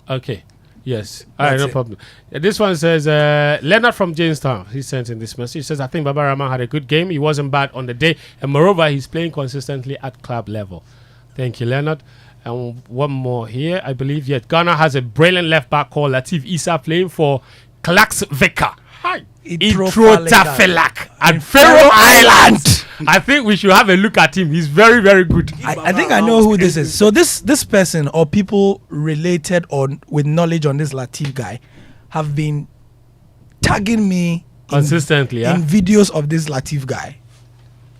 C: Okay. Yes. All right, no problem. This one says, Leonard from Jamestown. He sent in this message. He says, I think Baba Rahman had a good game. He wasn't bad on the day. And moreover, he's playing consistently at club level. Thank you, Leonard. And one more here, I believe. Yet Ghana has a brilliant left back called Latif Issa playing for Klaksvika. Hi. Itrotafelak at Faroe Island. I think we should have a look at him. He's very, very good.
D: I think I know who this is. So this person or people related or with knowledge on this Latif guy have been tagging me
C: consistently
D: in videos of this Latif guy.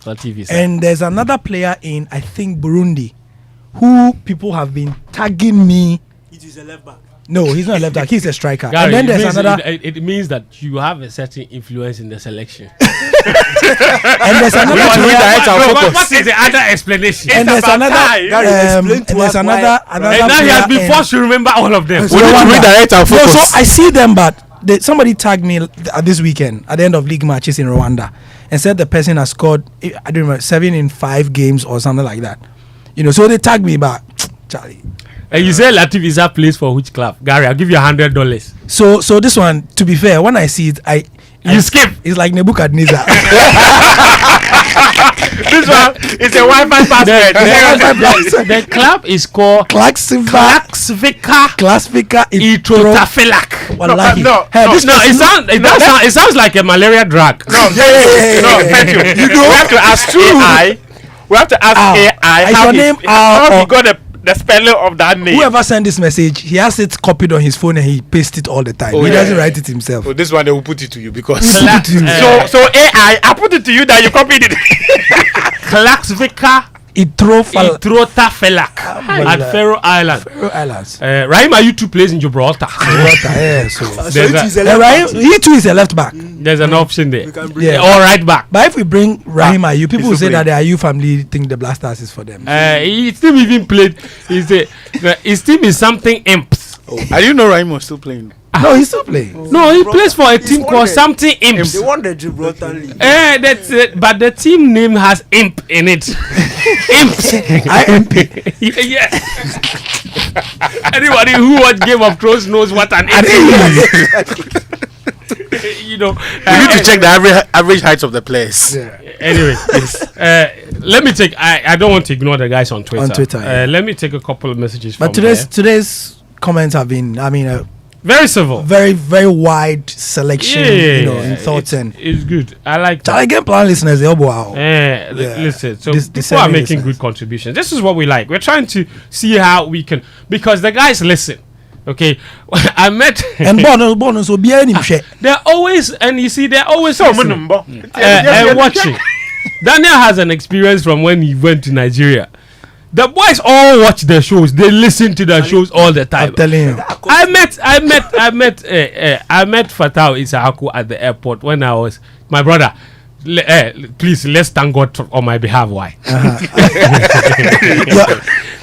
C: Latif.
D: And there's another player in, I think, Burundi who people have been tagging me.
G: It is a left back.
D: No, he's not a left back. He's a striker.
C: Gary,
D: and then there's another.
C: It means that you have a certain influence in the selection.
D: And there's another.
C: What is the other explanation?
D: And there's another. And there's another.
C: And now he has been forced to remember all of them.
D: So I see them, but somebody tagged me this weekend at the end of league matches in Rwanda and said the person has scored, I don't remember, 7 in 5 games or something like that. You know, so they tagged me back. Charlie.
C: And you say Latif Issa plays for which club? Gary, I'll give you $100.
D: So this one, to be fair, when I see it,
C: you skip.
D: It's like Nebuchadnezzar.
B: This one is a Wi-Fi password.
C: The club is called
D: Klaksvika
C: Itrotafelak.
B: No,
C: it sounds like a malaria drug.
B: No, thank you. We have to ask AI. We have to ask AI how he got the spelling of that name.
D: Whoever sent this message, he has it copied on his phone and he pastes it all the time. He doesn't write it himself.
E: So this one they will put it to you because
B: so AI, I put it to you that you copied it.
C: Klaksvika Itrotafelak at Faroe Island. Rahim Ayutu plays in Gibraltar.
D: Rahim, he too is a left back.
C: There's an option there. Or right back.
D: But if we bring Rahim Ayu, people will say that the Ayu family think the Blasters is for them.
C: His team even played. His team is something imps.
E: I didn't know Rahim was still playing.
D: No, he's still playing.
C: No, he plays for a team called something imps.
G: They won the Gibraltar League.
C: That's it. But the team name has imp in it. Imps.
D: IMP.
C: Yes. Anybody who watched Game of Thrones knows what an imp is. You know,
E: we need to check the average height of the players.
C: Yeah. Anyway, let me take. I don't want to ignore the guys on Twitter. Let me take a couple of messages.
D: But today's comments have been,
C: very civil,
D: very, very wide selection, in thoughts, and
C: it's good. I like that.
D: Again, plan listeners,
C: listen. So people are making good contributions. This is what we like. We're trying to see how we can, because the guys listen. Okay, I met
D: and bonus will be any
C: they're always, and you see, they're always and watching. Daniel has an experience from when he went to Nigeria. The boys all watch the shows. They listen to the shows all the time.
D: I'm telling you.
C: I met Fentuo Isahaku at the airport when I was my brother. Please, let's thank God on my behalf. Why?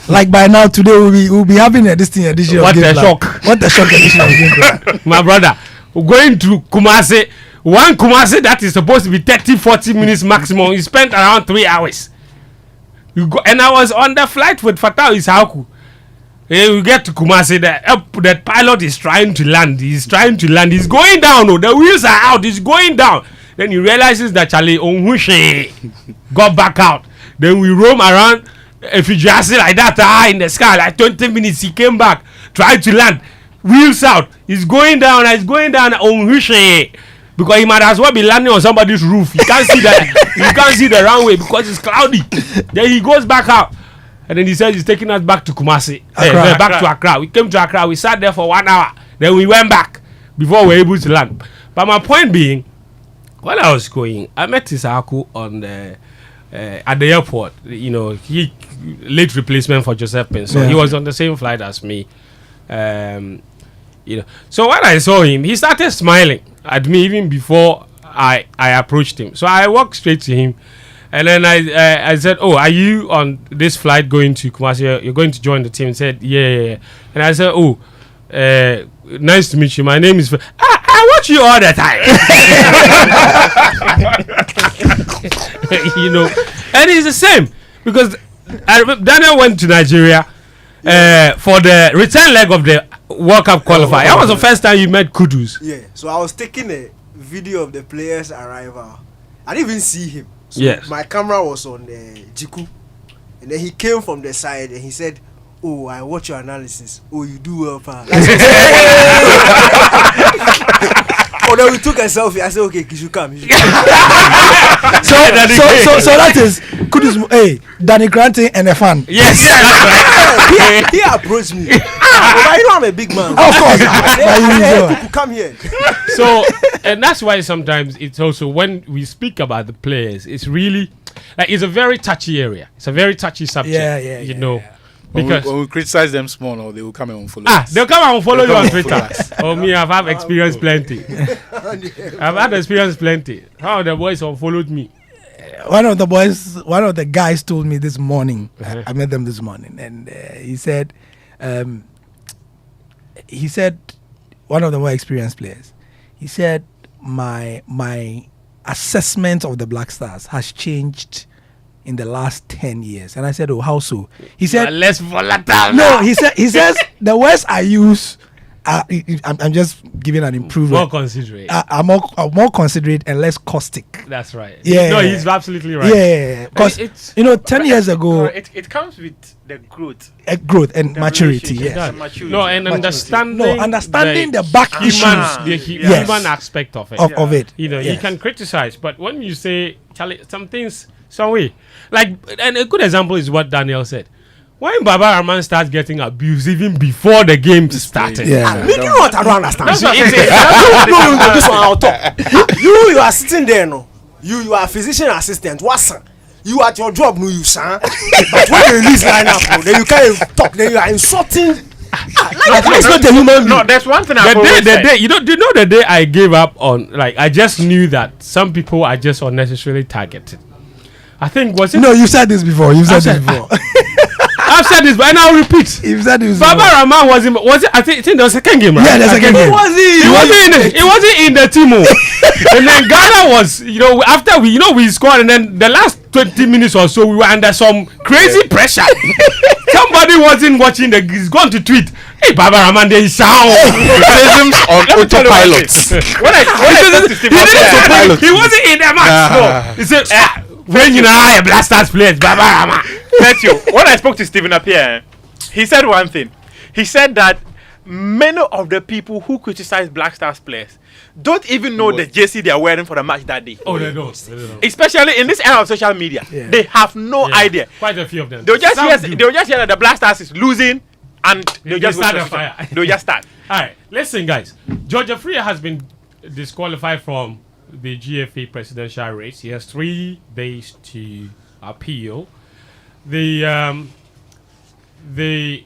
D: Like by now today we'll be having a distinct edition.
C: What a shock!
D: What a shock edition of Game.
C: My brother, we're going to Kumasi. One Kumasi that is supposed to be 30-40 minutes maximum. You spent around 3 hours. You go, and I was on the flight with Fentuo Isahaku. We get to Kumasi. The pilot is trying to land. He's going down. The wheels are out. He's going down. Then he realizes that Charlie Onwushe got back out. Then we roam around Fiji like that in the sky. Like 20 minutes. He came back, tried to land. wheels out. He's going down on Hushe. Because he might as well be landing on somebody's roof. You can't see that. You can't see the runway because it's cloudy. Then he goes back out. And then he says he's taking us back to Kumasi. Back to Accra. We came to Accra. We sat there for 1 hour. Then we went back before we were able to land. But my point being, when I was going, I met Isaku on the at the airport. You know, he late replacement for Joseph Pin. So he was on the same flight as me. You know, so when I saw him, he started smiling at me even before I approached him. So I walked straight to him, and then I said, "Oh, are you on this flight going to Kumasi? You're going to join the team?" He said, "Yeah." And I said, "Oh, nice to meet you. My name is." I watch you all the time. You know, and it's the same because Daniel went to Nigeria for the return leg of the World Cup qualifier. That was the first time you met Kudus.
G: Yeah, so I was taking a video of the player's arrival. I didn't even see him. So
C: yes.
G: My camera was on Jiku. And then he came from the side and he said, "Oh, I watch your analysis. Oh, you do well, pa." Oh, then we took a selfie. I said, "Okay, you should come. You should come."
D: So that is Kudus, Danny Koranteng and a fan.
C: Yes.
G: He approached me. But you know I'm a big man.
D: Of course.
G: Come here.
C: So, and that's why sometimes it's also when we speak about the players, it's really like it's a very touchy area. It's a very touchy subject. You know. Because
E: when we criticize them small, no, they will come and unfollow us.
C: They'll come and follow you on Twitter. Oh, me, I've had experience plenty. I've had experience plenty. How the boys unfollowed me.
D: One of the guys told me this morning. I met them this morning, and he said, one of the more experienced players. He said, my assessment of the Black Stars has changed in the last 10 years. And I said, "Oh, how so?" He said,
C: "Less volatile."
D: No, he says the words I use I'm just giving an improvement.
C: More considerate.
D: I'm more considerate and less caustic.
C: That's right.
D: Yeah.
C: No, he's absolutely right.
D: Yeah. Because 10 years ago,
B: it comes with the growth.
D: Growth and maturity. Yes.
C: No, and understanding.
D: Understanding the back issues.
C: Human aspect of it.
D: Of it.
C: You know, you can criticize, but when you say, Charlie, some things, some way, like, and a good example is what Daniel said. When Baba Rahman starts getting abused even before the game started.
G: You know what I don't understand. No, this one I'll talk. You are sitting there, no. You are a physician assistant. What's you at your job, no, you son. But when you release line up, then you can't talk. Then you are insulting. That's not a human being.
B: No, there's one thing
C: the day, you know the day I gave up on, like, I just knew that some people are just unnecessarily targeted. I think was it?
D: No, you said this before.
C: I've said this, but I'll repeat.
D: You've said this.
C: Baba Rahman was it? I think the second game, right?
D: Yeah, the second game.
C: He wasn't in the team. And then Ghana was, after we scored, and then the last 20 minutes or so, we were under some crazy pressure. Somebody wasn't watching he's gone to tweet. Hey, Baba Rahman, they sound
E: on autopilot.
C: He wasn't in the match. No. He said, when you know a Blasters players, Baba Rahman.
B: When I spoke to Stephen Appiah, he said one thing. He said that many of the people who criticize Black Stars players don't even know the jersey they are wearing for the match that day.
C: Oh, they don't.
B: Especially in this era of social media, they have no idea.
C: Quite a few of them.
B: They'll just hear that the Black Stars is losing, and they'll just start a fire. They'll just start.
C: All right, listen, guys. Georgia Freya has been disqualified from the GFA presidential race. He has 3 days to appeal. Let me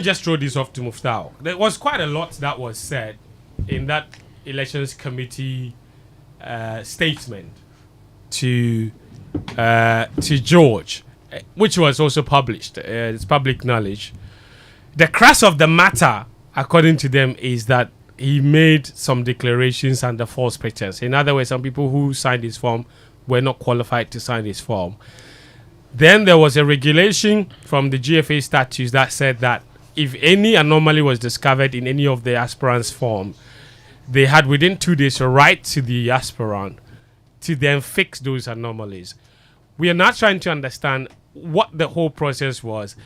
C: just throw this off to Muftawu. There was quite a lot that was said in that elections committee statement to George, which was also published. It's public knowledge. The crux of the matter, according to them, is that he made some declarations under false pretense. In other words, some people who signed his form were not qualified to sign his form. Then there was a regulation from the GFA statutes that said that if any anomaly was discovered in any of the aspirants' form, they had within 2 days to write to the aspirant to then fix those anomalies. We are not trying to understand what the whole process was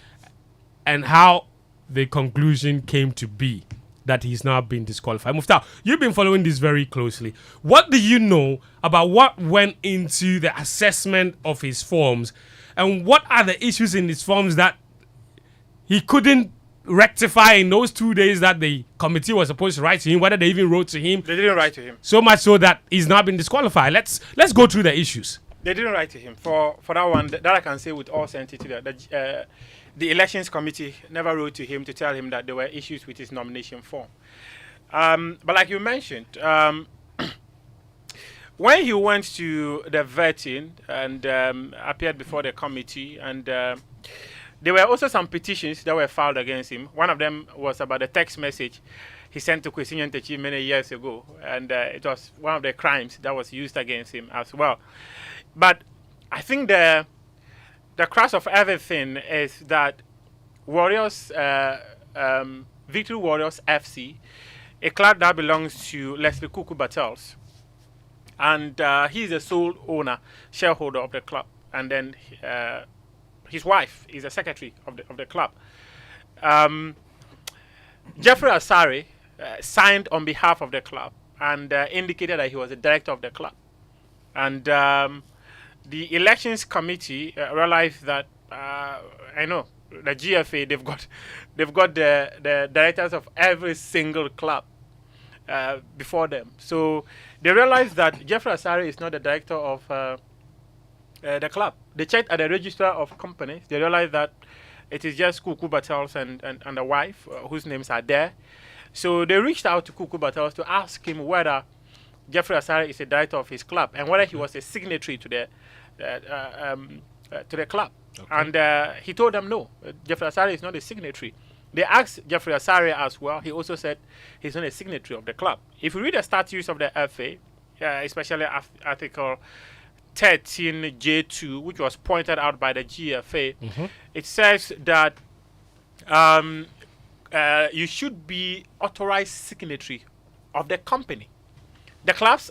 C: and how the conclusion came to be that he's now been disqualified. Muftawu, you've been following this very closely. What do you know about what went into the assessment of his forms, and what are the issues in his forms that he couldn't rectify in those 2 days that the committee was supposed to write to him, whether they even wrote to him?
B: They didn't write to him.
C: So much so that he's now been disqualified. Let's go through the issues.
B: They didn't write to him. For that one, that I can say with all certainty that the elections committee never wrote to him to tell him that there were issues with his nomination form. But like you mentioned, when he went to the vetting and appeared before the committee, and there were also some petitions that were filed against him. One of them was about a text message he sent to Kwesi Nyantakyi many years ago, and it was one of the crimes that was used against him as well. But I think the crux of everything is that Warriors, Victory Warriors FC, a club that belongs to Leslie Kuku Bartels, and he's the sole owner, shareholder of the club, and then his wife is the secretary of the club. Jeffrey Asare signed on behalf of the club and indicated that he was the director of the club, and the elections committee realized that I know the GFA they've got the directors of every single club before them, so they realized that Jeffrey Asare is not the director of the club. They checked at the register of companies. They realized that it is just Kuku Bartels and the wife whose names are there. So they reached out to Kuku Bartels to ask him whether Jeffrey Asare is the director of his club and whether he was a signatory to the club. Okay. And he told them no, Jeffrey Asare is not a signatory. They asked Jeffrey Asare as well. He also said he's not a signatory of the club. If you read the statutes of the FA, especially Article 13J2, which was pointed out by the GFA, it says that you should be authorized signatory of the company. The clubs,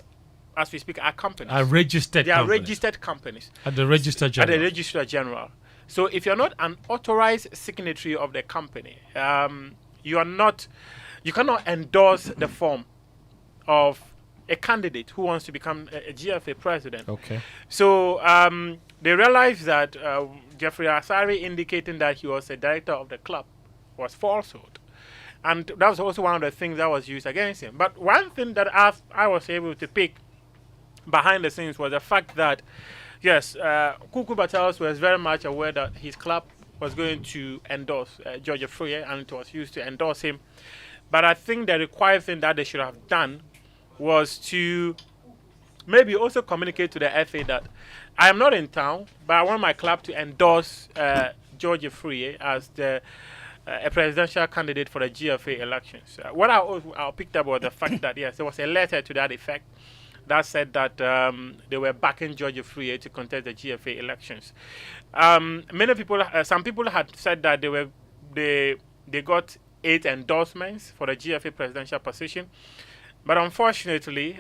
B: as we speak, are companies.
C: Are registered
B: They
C: companies.
B: are registered companies.
C: At the Register General.
B: At the Register General. So if you're not an authorized signatory of the company, you cannot endorse the form of a candidate who wants to become a GFA president.
C: Okay.
B: So they realized that Jeffrey Asare indicating that he was a director of the club was falsehood. And that was also one of the things that was used against him. But one thing that I was able to pick behind the scenes was the fact that, yes, Kuku Bartels was very much aware that his club was going to endorse George Freye, and it was used to endorse him. But I think the required thing that they should have done was to maybe also communicate to the FA that I am not in town, but I want my club to endorse George Freye as a presidential candidate for the GFA elections. What I picked up was the fact that, yes, there was a letter to that effect that said that they were backing George Freye to contest the GFA elections. Many people, some people had said that they got 8 endorsements for the GFA presidential position, but unfortunately,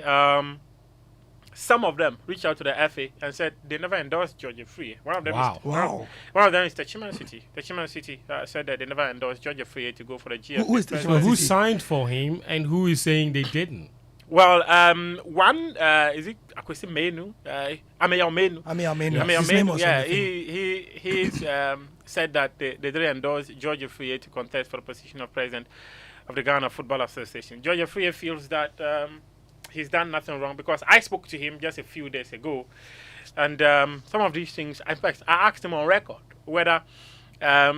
B: some of them reached out to the FA and said they never endorsed George Freye. One of them one of them is Tachiman City. Tachiman City said that they never endorsed George Freye to go for the GFA.
C: Who signed for him and who is saying they didn't?
B: Well, one is it Akwesi Menu? Ameya Menu. Yeah, he said that they didn't endorse George Freye to contest for the position of president of the Ghana Football Association. George Freye feels that he's done nothing wrong, because I spoke to him just a few days ago, and some of these things, in fact, I asked him on record whether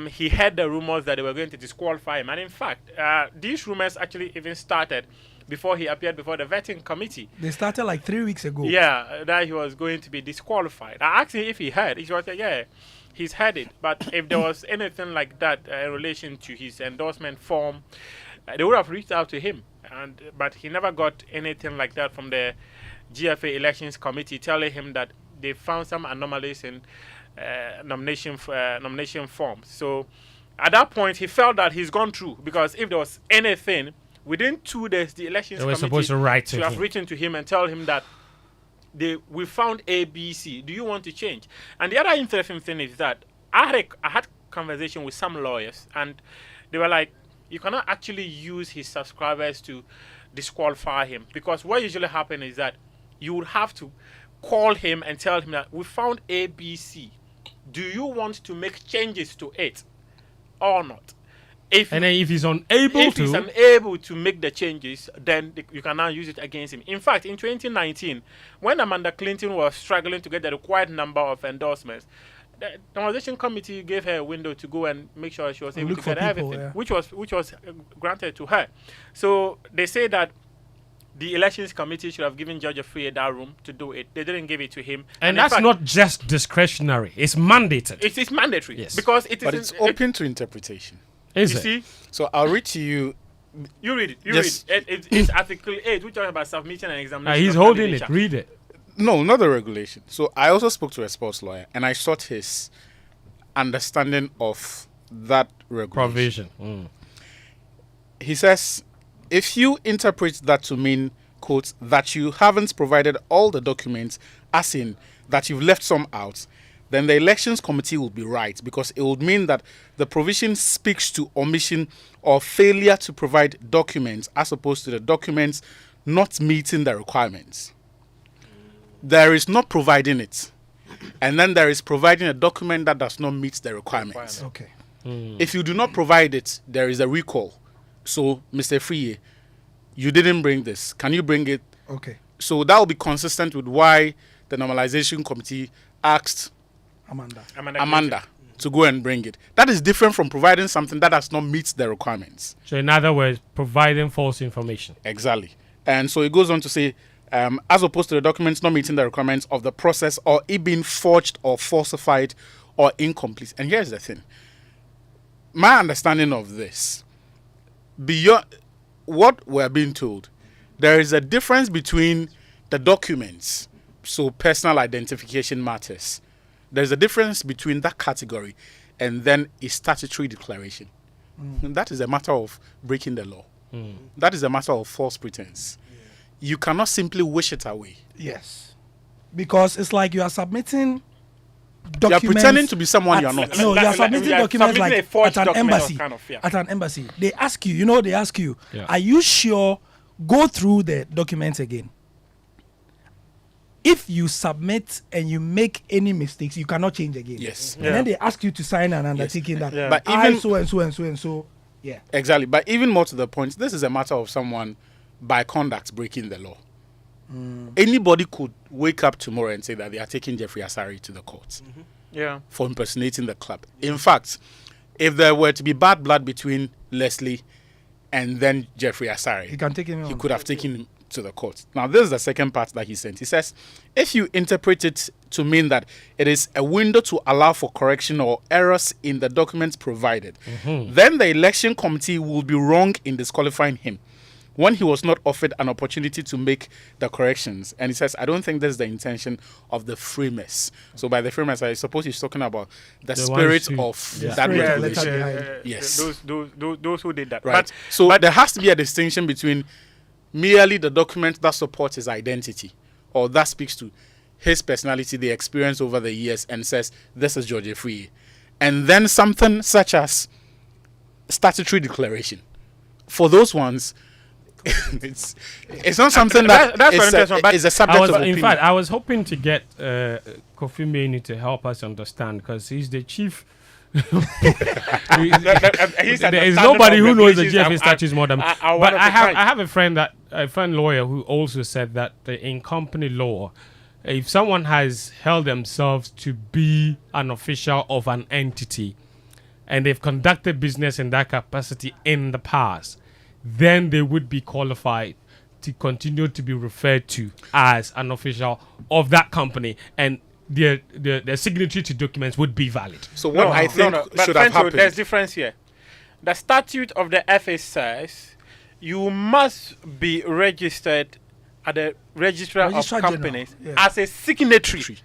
B: he heard the rumors that they were going to disqualify him. And in fact, these rumors actually even started before he appeared before the vetting committee.
D: They started like 3 weeks ago.
B: Yeah, that he was going to be disqualified. I asked him if he heard. He was like, yeah, he's heard it. But if there was anything like that in relation to his endorsement form, they would have reached out to him. But he never got anything like that from the GFA elections committee telling him that they found some anomalies in nomination forms. So at that point, he felt that he's gone through, because if there was anything, within 2 days, the elections
C: they were
B: committee
C: supposed to write to
B: have
C: him.
B: written to him and tell him that we found A, B, C. Do you want to change? And the other interesting thing is that I had conversation with some lawyers, and they were like, you cannot actually use his subscribers to disqualify him, because what usually happens is that you would have to call him and tell him that we found ABC. Do you want to make changes to it or not?
C: And then if he's unable
B: to make the changes, then you can now use it against him. In fact, in 2019, when Amanda Clinton was struggling to get the required number of endorsements, the normalization committee gave her a window to go and make sure she was able to get everything, which was granted to her. So they say that the elections committee should have given Judge Afriyie that room to do it. They didn't give it to him.
C: And that's not just discretionary; it's mandated.
B: It is mandatory, yes, because it is.
E: But it's open to interpretation.
C: Is
B: you
C: it?
B: See?
E: So I'll read to you.
B: You read it. You read it. It's Article 8, which talks about submission and examination.
C: He's holding it. Read it.
E: No, not the regulation. So I also spoke to a sports lawyer, and I sought his understanding of that regulation.
C: Provision.
E: He says, if you interpret that to mean, quote, that you haven't provided all the documents, as in that you've left some out, then the elections committee will be right, because it would mean that the provision speaks to omission or failure to provide documents as opposed to the documents not meeting the requirements. There is not providing it, and then there is providing a document that does not meet the requirements.
D: Okay.
E: If you do not provide it, there is a recall. So, Mr. Afriyie, you didn't bring this. Can you bring it?
D: Okay.
E: So that will be consistent with why the normalization committee asked Amanda to go and bring it. That is different from providing something that does not meet the requirements.
C: So in other words, providing false information.
E: Exactly. And so it goes on to say, as opposed to the documents not meeting the requirements of the process or it being forged or falsified or incomplete. And here's the thing. My understanding of this, beyond what we're being told, there is a difference between the documents, so personal identification matters. There's a difference between that category and then a statutory declaration. And that is a matter of breaking the law. That is a matter of false pretense. You cannot simply wish it away.
D: Yes. Because it's like you are submitting documents.
E: You are pretending to be someone you are not.
D: No, you are submitting documents like at an embassy.
B: Kind of,
D: At an embassy. They ask you, are you sure? Go through the documents again. If you submit and you make any mistakes, you cannot change again.
E: Yes.
D: And then they ask you to sign an undertaking that
E: But even
D: so and so and so and so. Yeah.
E: Exactly. But even more to the point, this is a matter of someone by conduct breaking the law. Anybody could wake up tomorrow and say that they are taking Jeffrey Asari to the courts for impersonating the club. In fact, if there were to be bad blood between Leslie and then Jeffrey Asari, he could have taken him to the court. Now, this is the second part that he sent. He says, if you interpret it to mean that it is a window to allow for correction or errors in the documents provided, then the election committee will be wrong in disqualifying him when he was not offered an opportunity to make the corrections. And he says, I don't think that's the intention of the framers. So by the framers, I suppose he's talking about the spirit of that regulation. Yes.
B: Those who did that.
E: Right. But there has to be a distinction between merely the document that supports his identity or that speaks to his personality, the experience over the years, and says, this is George Afriyie. And then something such as statutory declaration. For those ones, it's not something that is a subject of opinion.
C: In fact, I was hoping to get Kofi Manu to help us understand, because he's the chief. There is nobody who knows the GFA statutes more than me. But I have a friend lawyer who also said that in company law, if someone has held themselves to be an official of an entity and they've conducted business in that capacity in the past, then they would be qualified to continue to be referred to as an official of that company, and their signatory to documents would be valid.
E: So what I think should have happened.
B: There's difference here. The statute of the FA says you must be registered at the registrar of companies as a signatory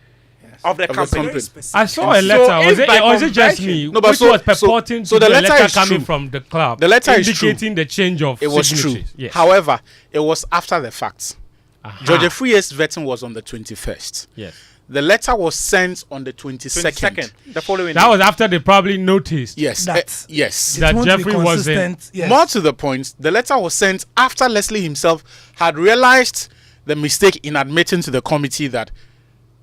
B: of the company.
C: I saw a letter. Was it just me?
E: No, but
C: which was purporting to the letter coming from the club.
E: The letter is
C: indicating the change of
E: it was true.
C: Yes.
E: However, it was after the fact. George Afriyie's vetting was on the 21st.
C: Yes.
E: The letter was sent on the 22nd.
B: The following
C: That was after they probably noticed.
E: Yes. Yes.
C: That Jeffrey wasn't.
D: Yes.
E: More to the point, the letter was sent after Leslie himself had realized the mistake in admitting to the committee that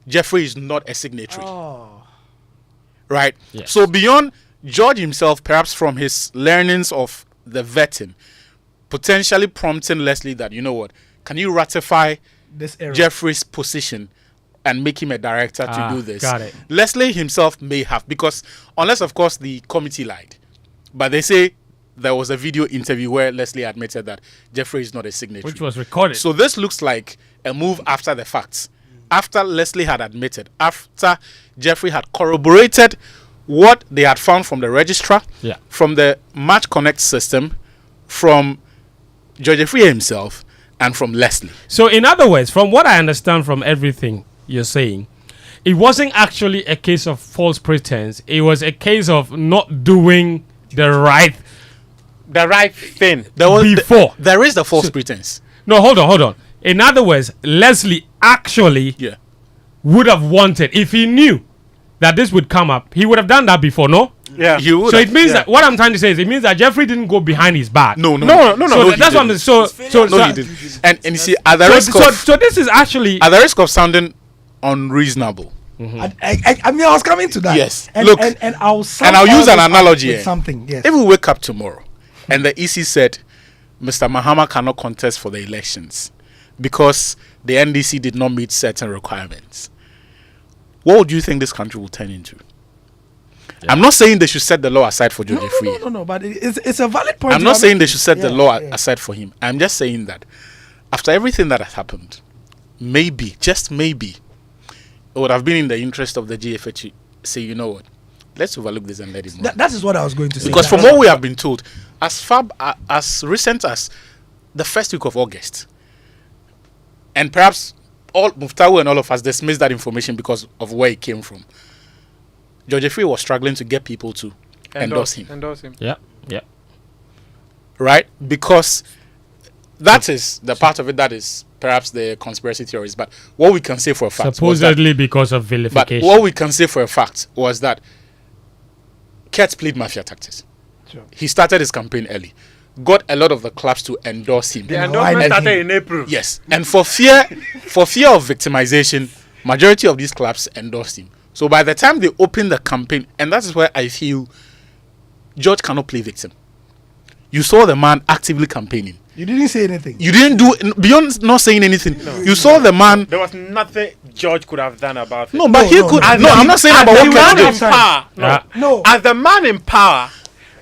E: Jeffrey is not a signatory. Right?
C: Yes.
E: So beyond George himself, perhaps from his learnings of the vetting, potentially prompting Leslie that, you know what, can you ratify
D: This error.
E: Jeffrey's position and make him a director to do this?
C: Got it.
E: Leslie himself may have, because unless of course the committee lied, but they say there was a video interview where Leslie admitted that Jeffrey is not a signatory,
C: Which was recorded.
E: So this looks like a move after the facts, after Leslie had admitted, after Jeffrey had corroborated what they had found from the registrar, from the Match Connect system, from George Jeffrey himself, and from Leslie.
C: So, in other words, from what I understand from everything you're saying, it wasn't actually a case of false pretense. It was a case of not doing the right
B: thing.
C: Before.
E: There is the false pretense.
C: No, hold on. In other words, Leslie actually would have wanted, if he knew that this would come up, he would have done that before, no?
B: Yeah.
E: He would
C: So
E: have.
C: it means that what I'm trying to say is it means that Jeffrey didn't go behind his back.
E: No.
C: So
E: he
C: that's what I'm
E: didn't.
C: so
E: No, he didn't. And you see, at the risk of
C: so this is actually
E: at the risk of sounding unreasonable.
D: I mean, I was coming to that.
E: Yes.
D: And,
E: Look,
D: and I'll
E: use an analogy
D: with
E: here.
D: something. Yes.
E: If we wake up tomorrow and the EC said Mr. Mahama cannot contest for the elections because the NDC did not meet certain requirements, what would you think this country will turn into? I'm not saying they should set the law aside for George Jeffrey.
D: No, but it's a valid point.
E: I'm not saying they should set the law aside for him. I'm just saying that after everything that has happened, maybe, just maybe, it would have been in the interest of the GFA to say, you know what, let's overlook this and let it move.
D: That is what I was going to say.
E: Because from what we have been told, as recent as the first week of August, and perhaps all Muftawu and all of us dismissed that information because of where it came from, George Jeffrey was struggling to get people to endorse him.
C: Yeah.
E: Right? Because that is the part of it that is perhaps the conspiracy theories. But what we can say for a fact
C: supposedly because of vilification.
E: But what we can say for a fact was that Kurtz played mafia tactics.
D: Sure.
E: He started his campaign early, got a lot of the clubs to endorse him.
B: The endorsement started in April.
E: Yes. And for fear of victimization, majority of these clubs endorsed him. So by the time they open the campaign, and that is where I feel George cannot play victim. You saw the man actively campaigning.
D: You didn't say anything.
E: You didn't do, beyond not saying anything, you saw the man.
B: There was nothing George could have done about it.
E: No, but he could. No, I'm not saying about what
B: man
E: Kurtz
B: in
E: did.
B: power. No. As the man in power,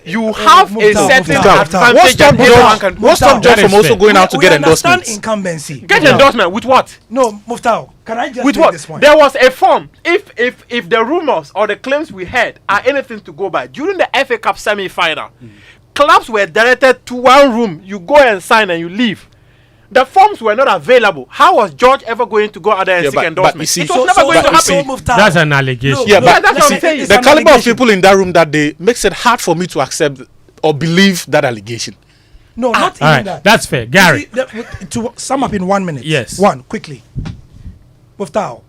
B: you have a certain
E: What
B: advantage that everyone can.
E: What stopped George from also going out to get endorsements?
D: Incumbency.
B: Get endorsement with what?
D: No, Muftawu, can I just
B: with
D: make
B: what?
D: this one?
B: There was a form. If the rumors or the claims we heard are anything to go by, during the FA Cup semi-final, clubs were directed to one room. You go and sign and you leave. The forms were not available. How was George ever going to go out there and seek endorsement?
E: See,
B: it was never going to happen.
C: That's an allegation.
E: Yeah, but
B: that's what I'm saying.
E: The caliber of people in that room that day makes it hard for me to accept or believe that allegation.
D: No, not even
C: right,
D: that.
C: that's fair. Gary.
D: To sum up in 1 minute.
C: Yes.
D: One, quickly. Muftawu,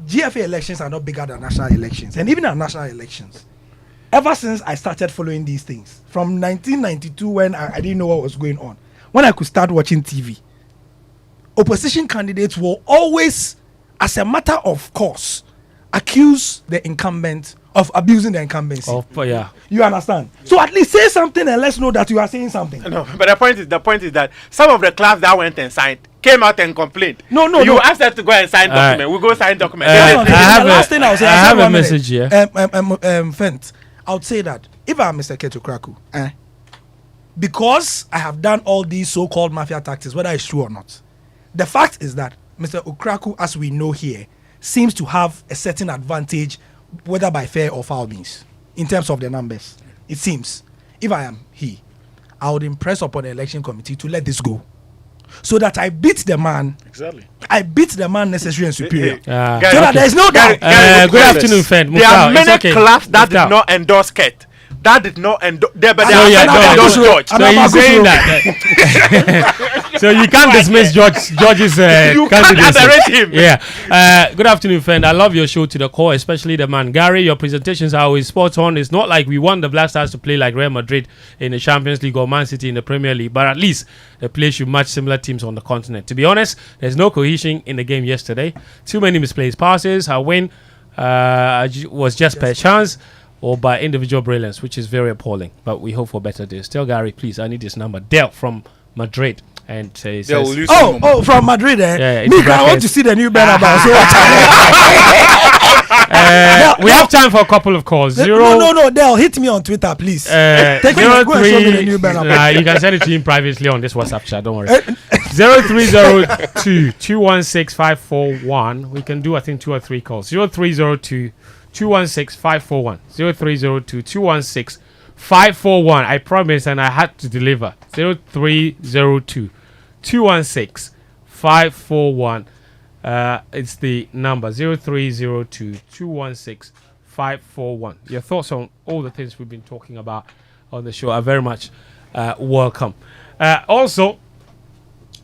D: GFA elections are not bigger than national elections. And even our national elections, ever since I started following these things, from 1992 when I didn't know what was going on, when I could start watching TV, opposition candidates will always, as a matter of course, accuse the incumbent of abusing the incumbency. You understand? So at least say something and let's know that you are saying something.
B: No, but the point is that some of the clubs that went and signed came out and complained.
D: No.
B: You asked them to go and sign document. We go sign document.
C: I have a message here.
D: Fent, I would say that if I'm Mr. Keto Kraku, because I have done all these so-called mafia tactics, whether it's true or not, the fact is that Mr. Okraku, as we know here, seems to have a certain advantage, whether by fair or foul means, in terms of the numbers. It seems. If I am he, I would impress upon the election committee to let this go, so that I beat the man.
E: Exactly.
D: I beat the man necessary and superior.
B: So
D: that there is no doubt.
C: Good afternoon, friend.
B: There are many clubs that did not endorse Kurt. That did not endorse. But they endorse George.
C: So he's saying that. So you can't dismiss George's
B: You can't
C: candidacy.
B: underrate him.
C: Yeah. Good afternoon, friend. I love your show to the core, especially the man Gary. Your presentations are always spot on. It's not like we want the Black Stars to play like Real Madrid in the Champions League or Man City in the Premier League, but at least the play should match similar teams on the continent. To be honest, there's no cohesion in the game yesterday. Too many misplaced passes. Our win was just per chance or by individual brilliance, which is very appalling. But we hope for better days. Tell Gary, please, I need this number. Dale from Madrid. And he says,
D: from Madrid, eh?
C: Yeah,
D: Nick, I want to see the new banner.
C: We have time for a couple of calls.
D: No, Dale, hit me on Twitter, please. Take me, go and show me the new banner.
C: You can send it to him privately on this WhatsApp chat. Don't worry. 0302 216 541. We can do, I think, 2 or 3 calls. 0302 216 541. 0302 216 541. I promise, and I had to deliver. 0302 216 541. It's the number 0302 216 541. Your thoughts on all the things we've been talking about on the show are very much welcome. Also,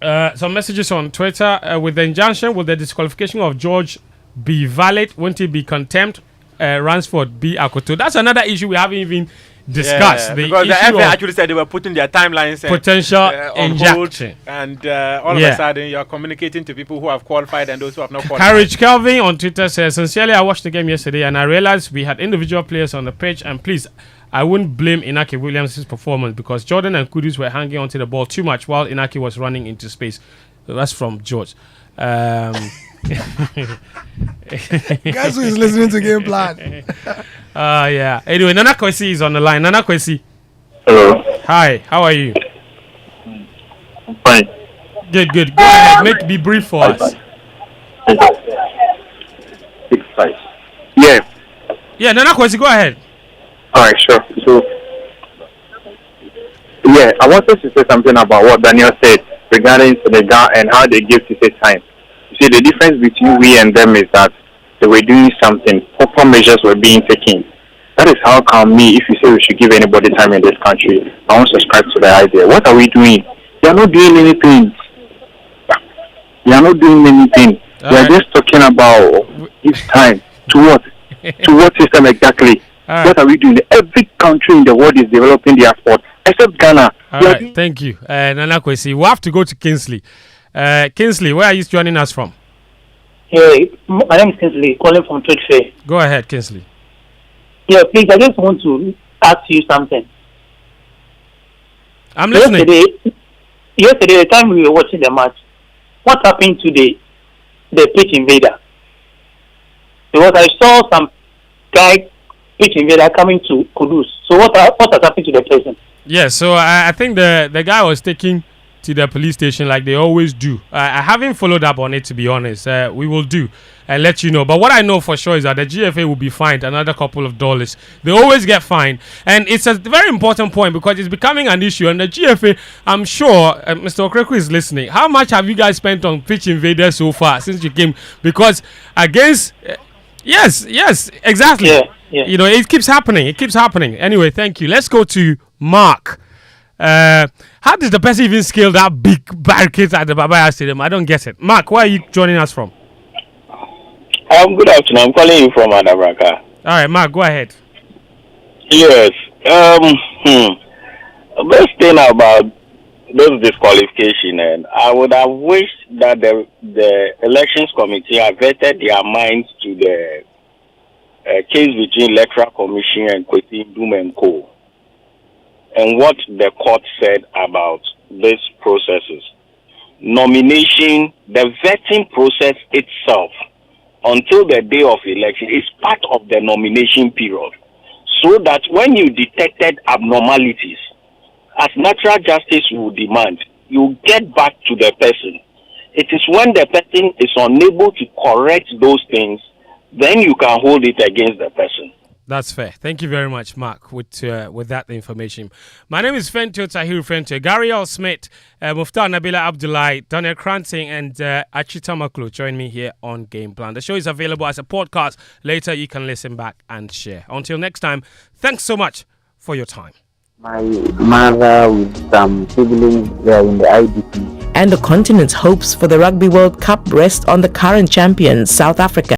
C: some messages on Twitter. With the injunction, will the disqualification of George be valid? Won't it be contempt? Ransford be Akoto? That's another issue we haven't even discussed.
B: Because the FA actually said they were putting their timelines
C: potential
B: on
C: injection,
B: and all of a sudden you're communicating to people who have qualified and those who have not qualified.
C: Courage Kelvin on Twitter says, sincerely, I watched the game yesterday and I realized we had individual players on the pitch, and please, I wouldn't blame Inaki Williams' performance because Jordan and Kudus were hanging onto the ball too much while Inaki was running into space. That's from George.
D: Guys who is listening to Game Plan.
C: Yeah. Anyway, Nana Kwesi is on the line. Nana Kwesi.
O: Hello.
C: Hi. How are you?
O: I'm fine.
C: Good. Go ahead. Be brief for us.
O: 6-5. Yeah.
C: Yeah, Nana Kwesi, go ahead.
O: All right, sure. So, yeah, I wanted to say something about what Daniel said regarding Senegal and how they give to say time. You see, the difference between we and them is that they were doing something. Proper measures were being taken. That is how come me, if you say we should give anybody time in this country, I won't subscribe to the idea. What are we doing? We are not doing anything. We are not doing anything. We are just talking about this time. To what? To what system exactly? What are we doing? Every country in the world is developing their sport, except Ghana.
C: All right, thank you. Nana Kwesi, we have to go to Kingsley. Kingsley, where are you joining us from?
P: Hey, my name is Kingsley, calling from Trade Fair.
C: Go ahead, Kingsley.
P: Yeah, please, I just want to ask you something.
C: I'm listening.
P: Yesterday, the time we were watching the match, what happened to the pitch invader? Because I saw some guy pitch invader coming to Kudus. So what has happened to the person?
C: Yeah, so I think the guy was taking to the police station like they always do. I haven't followed up on it, to be honest. We will do and let you know. But what I know for sure is that the GFA will be fined another couple of dollars. They always get fined. And it's a very important point because it's becoming an issue. And the GFA, I'm sure, Mr. Okreku is listening. How much have you guys spent on pitch invaders so far since you came? Because against... yes, exactly.
P: Yeah.
C: You know, it keeps happening. Anyway, thank you. Let's go to Mark. How did the person even scale that big barricade at the Babaya Stadium? I don't get it. Mark, where are you joining us from?
O: Good afternoon. I'm calling you from Adabraka.
C: All right, Mark, go ahead.
O: Yes. Best thing about those disqualification, and I would have wished that the elections committee averted their minds to the case between Electoral Commission and Kwesi Ndum and Co. And what the court said about these processes. Nomination, the vetting process itself, until the day of election, is part of the nomination period. So that when you detected abnormalities, as natural justice will demand, you get back to the person. It is when the person is unable to correct those things, then you can hold it against the person.
C: That's fair. Thank you very much, Mark, with that information. My name is Fentuo Tahiru Fentuo. Gary L. Smith, Muftawu, Nabila Abdullahi, Daniel Koranteng, and Atsu Tamakloe join me here on Game Plan. The show is available as a podcast. Later, you can listen back and share. Until next time, thanks so much for your time.
Q: My mother with some siblings, they are in the IDP. and the continent's hopes for the Rugby World Cup rest on the current champions, South Africa.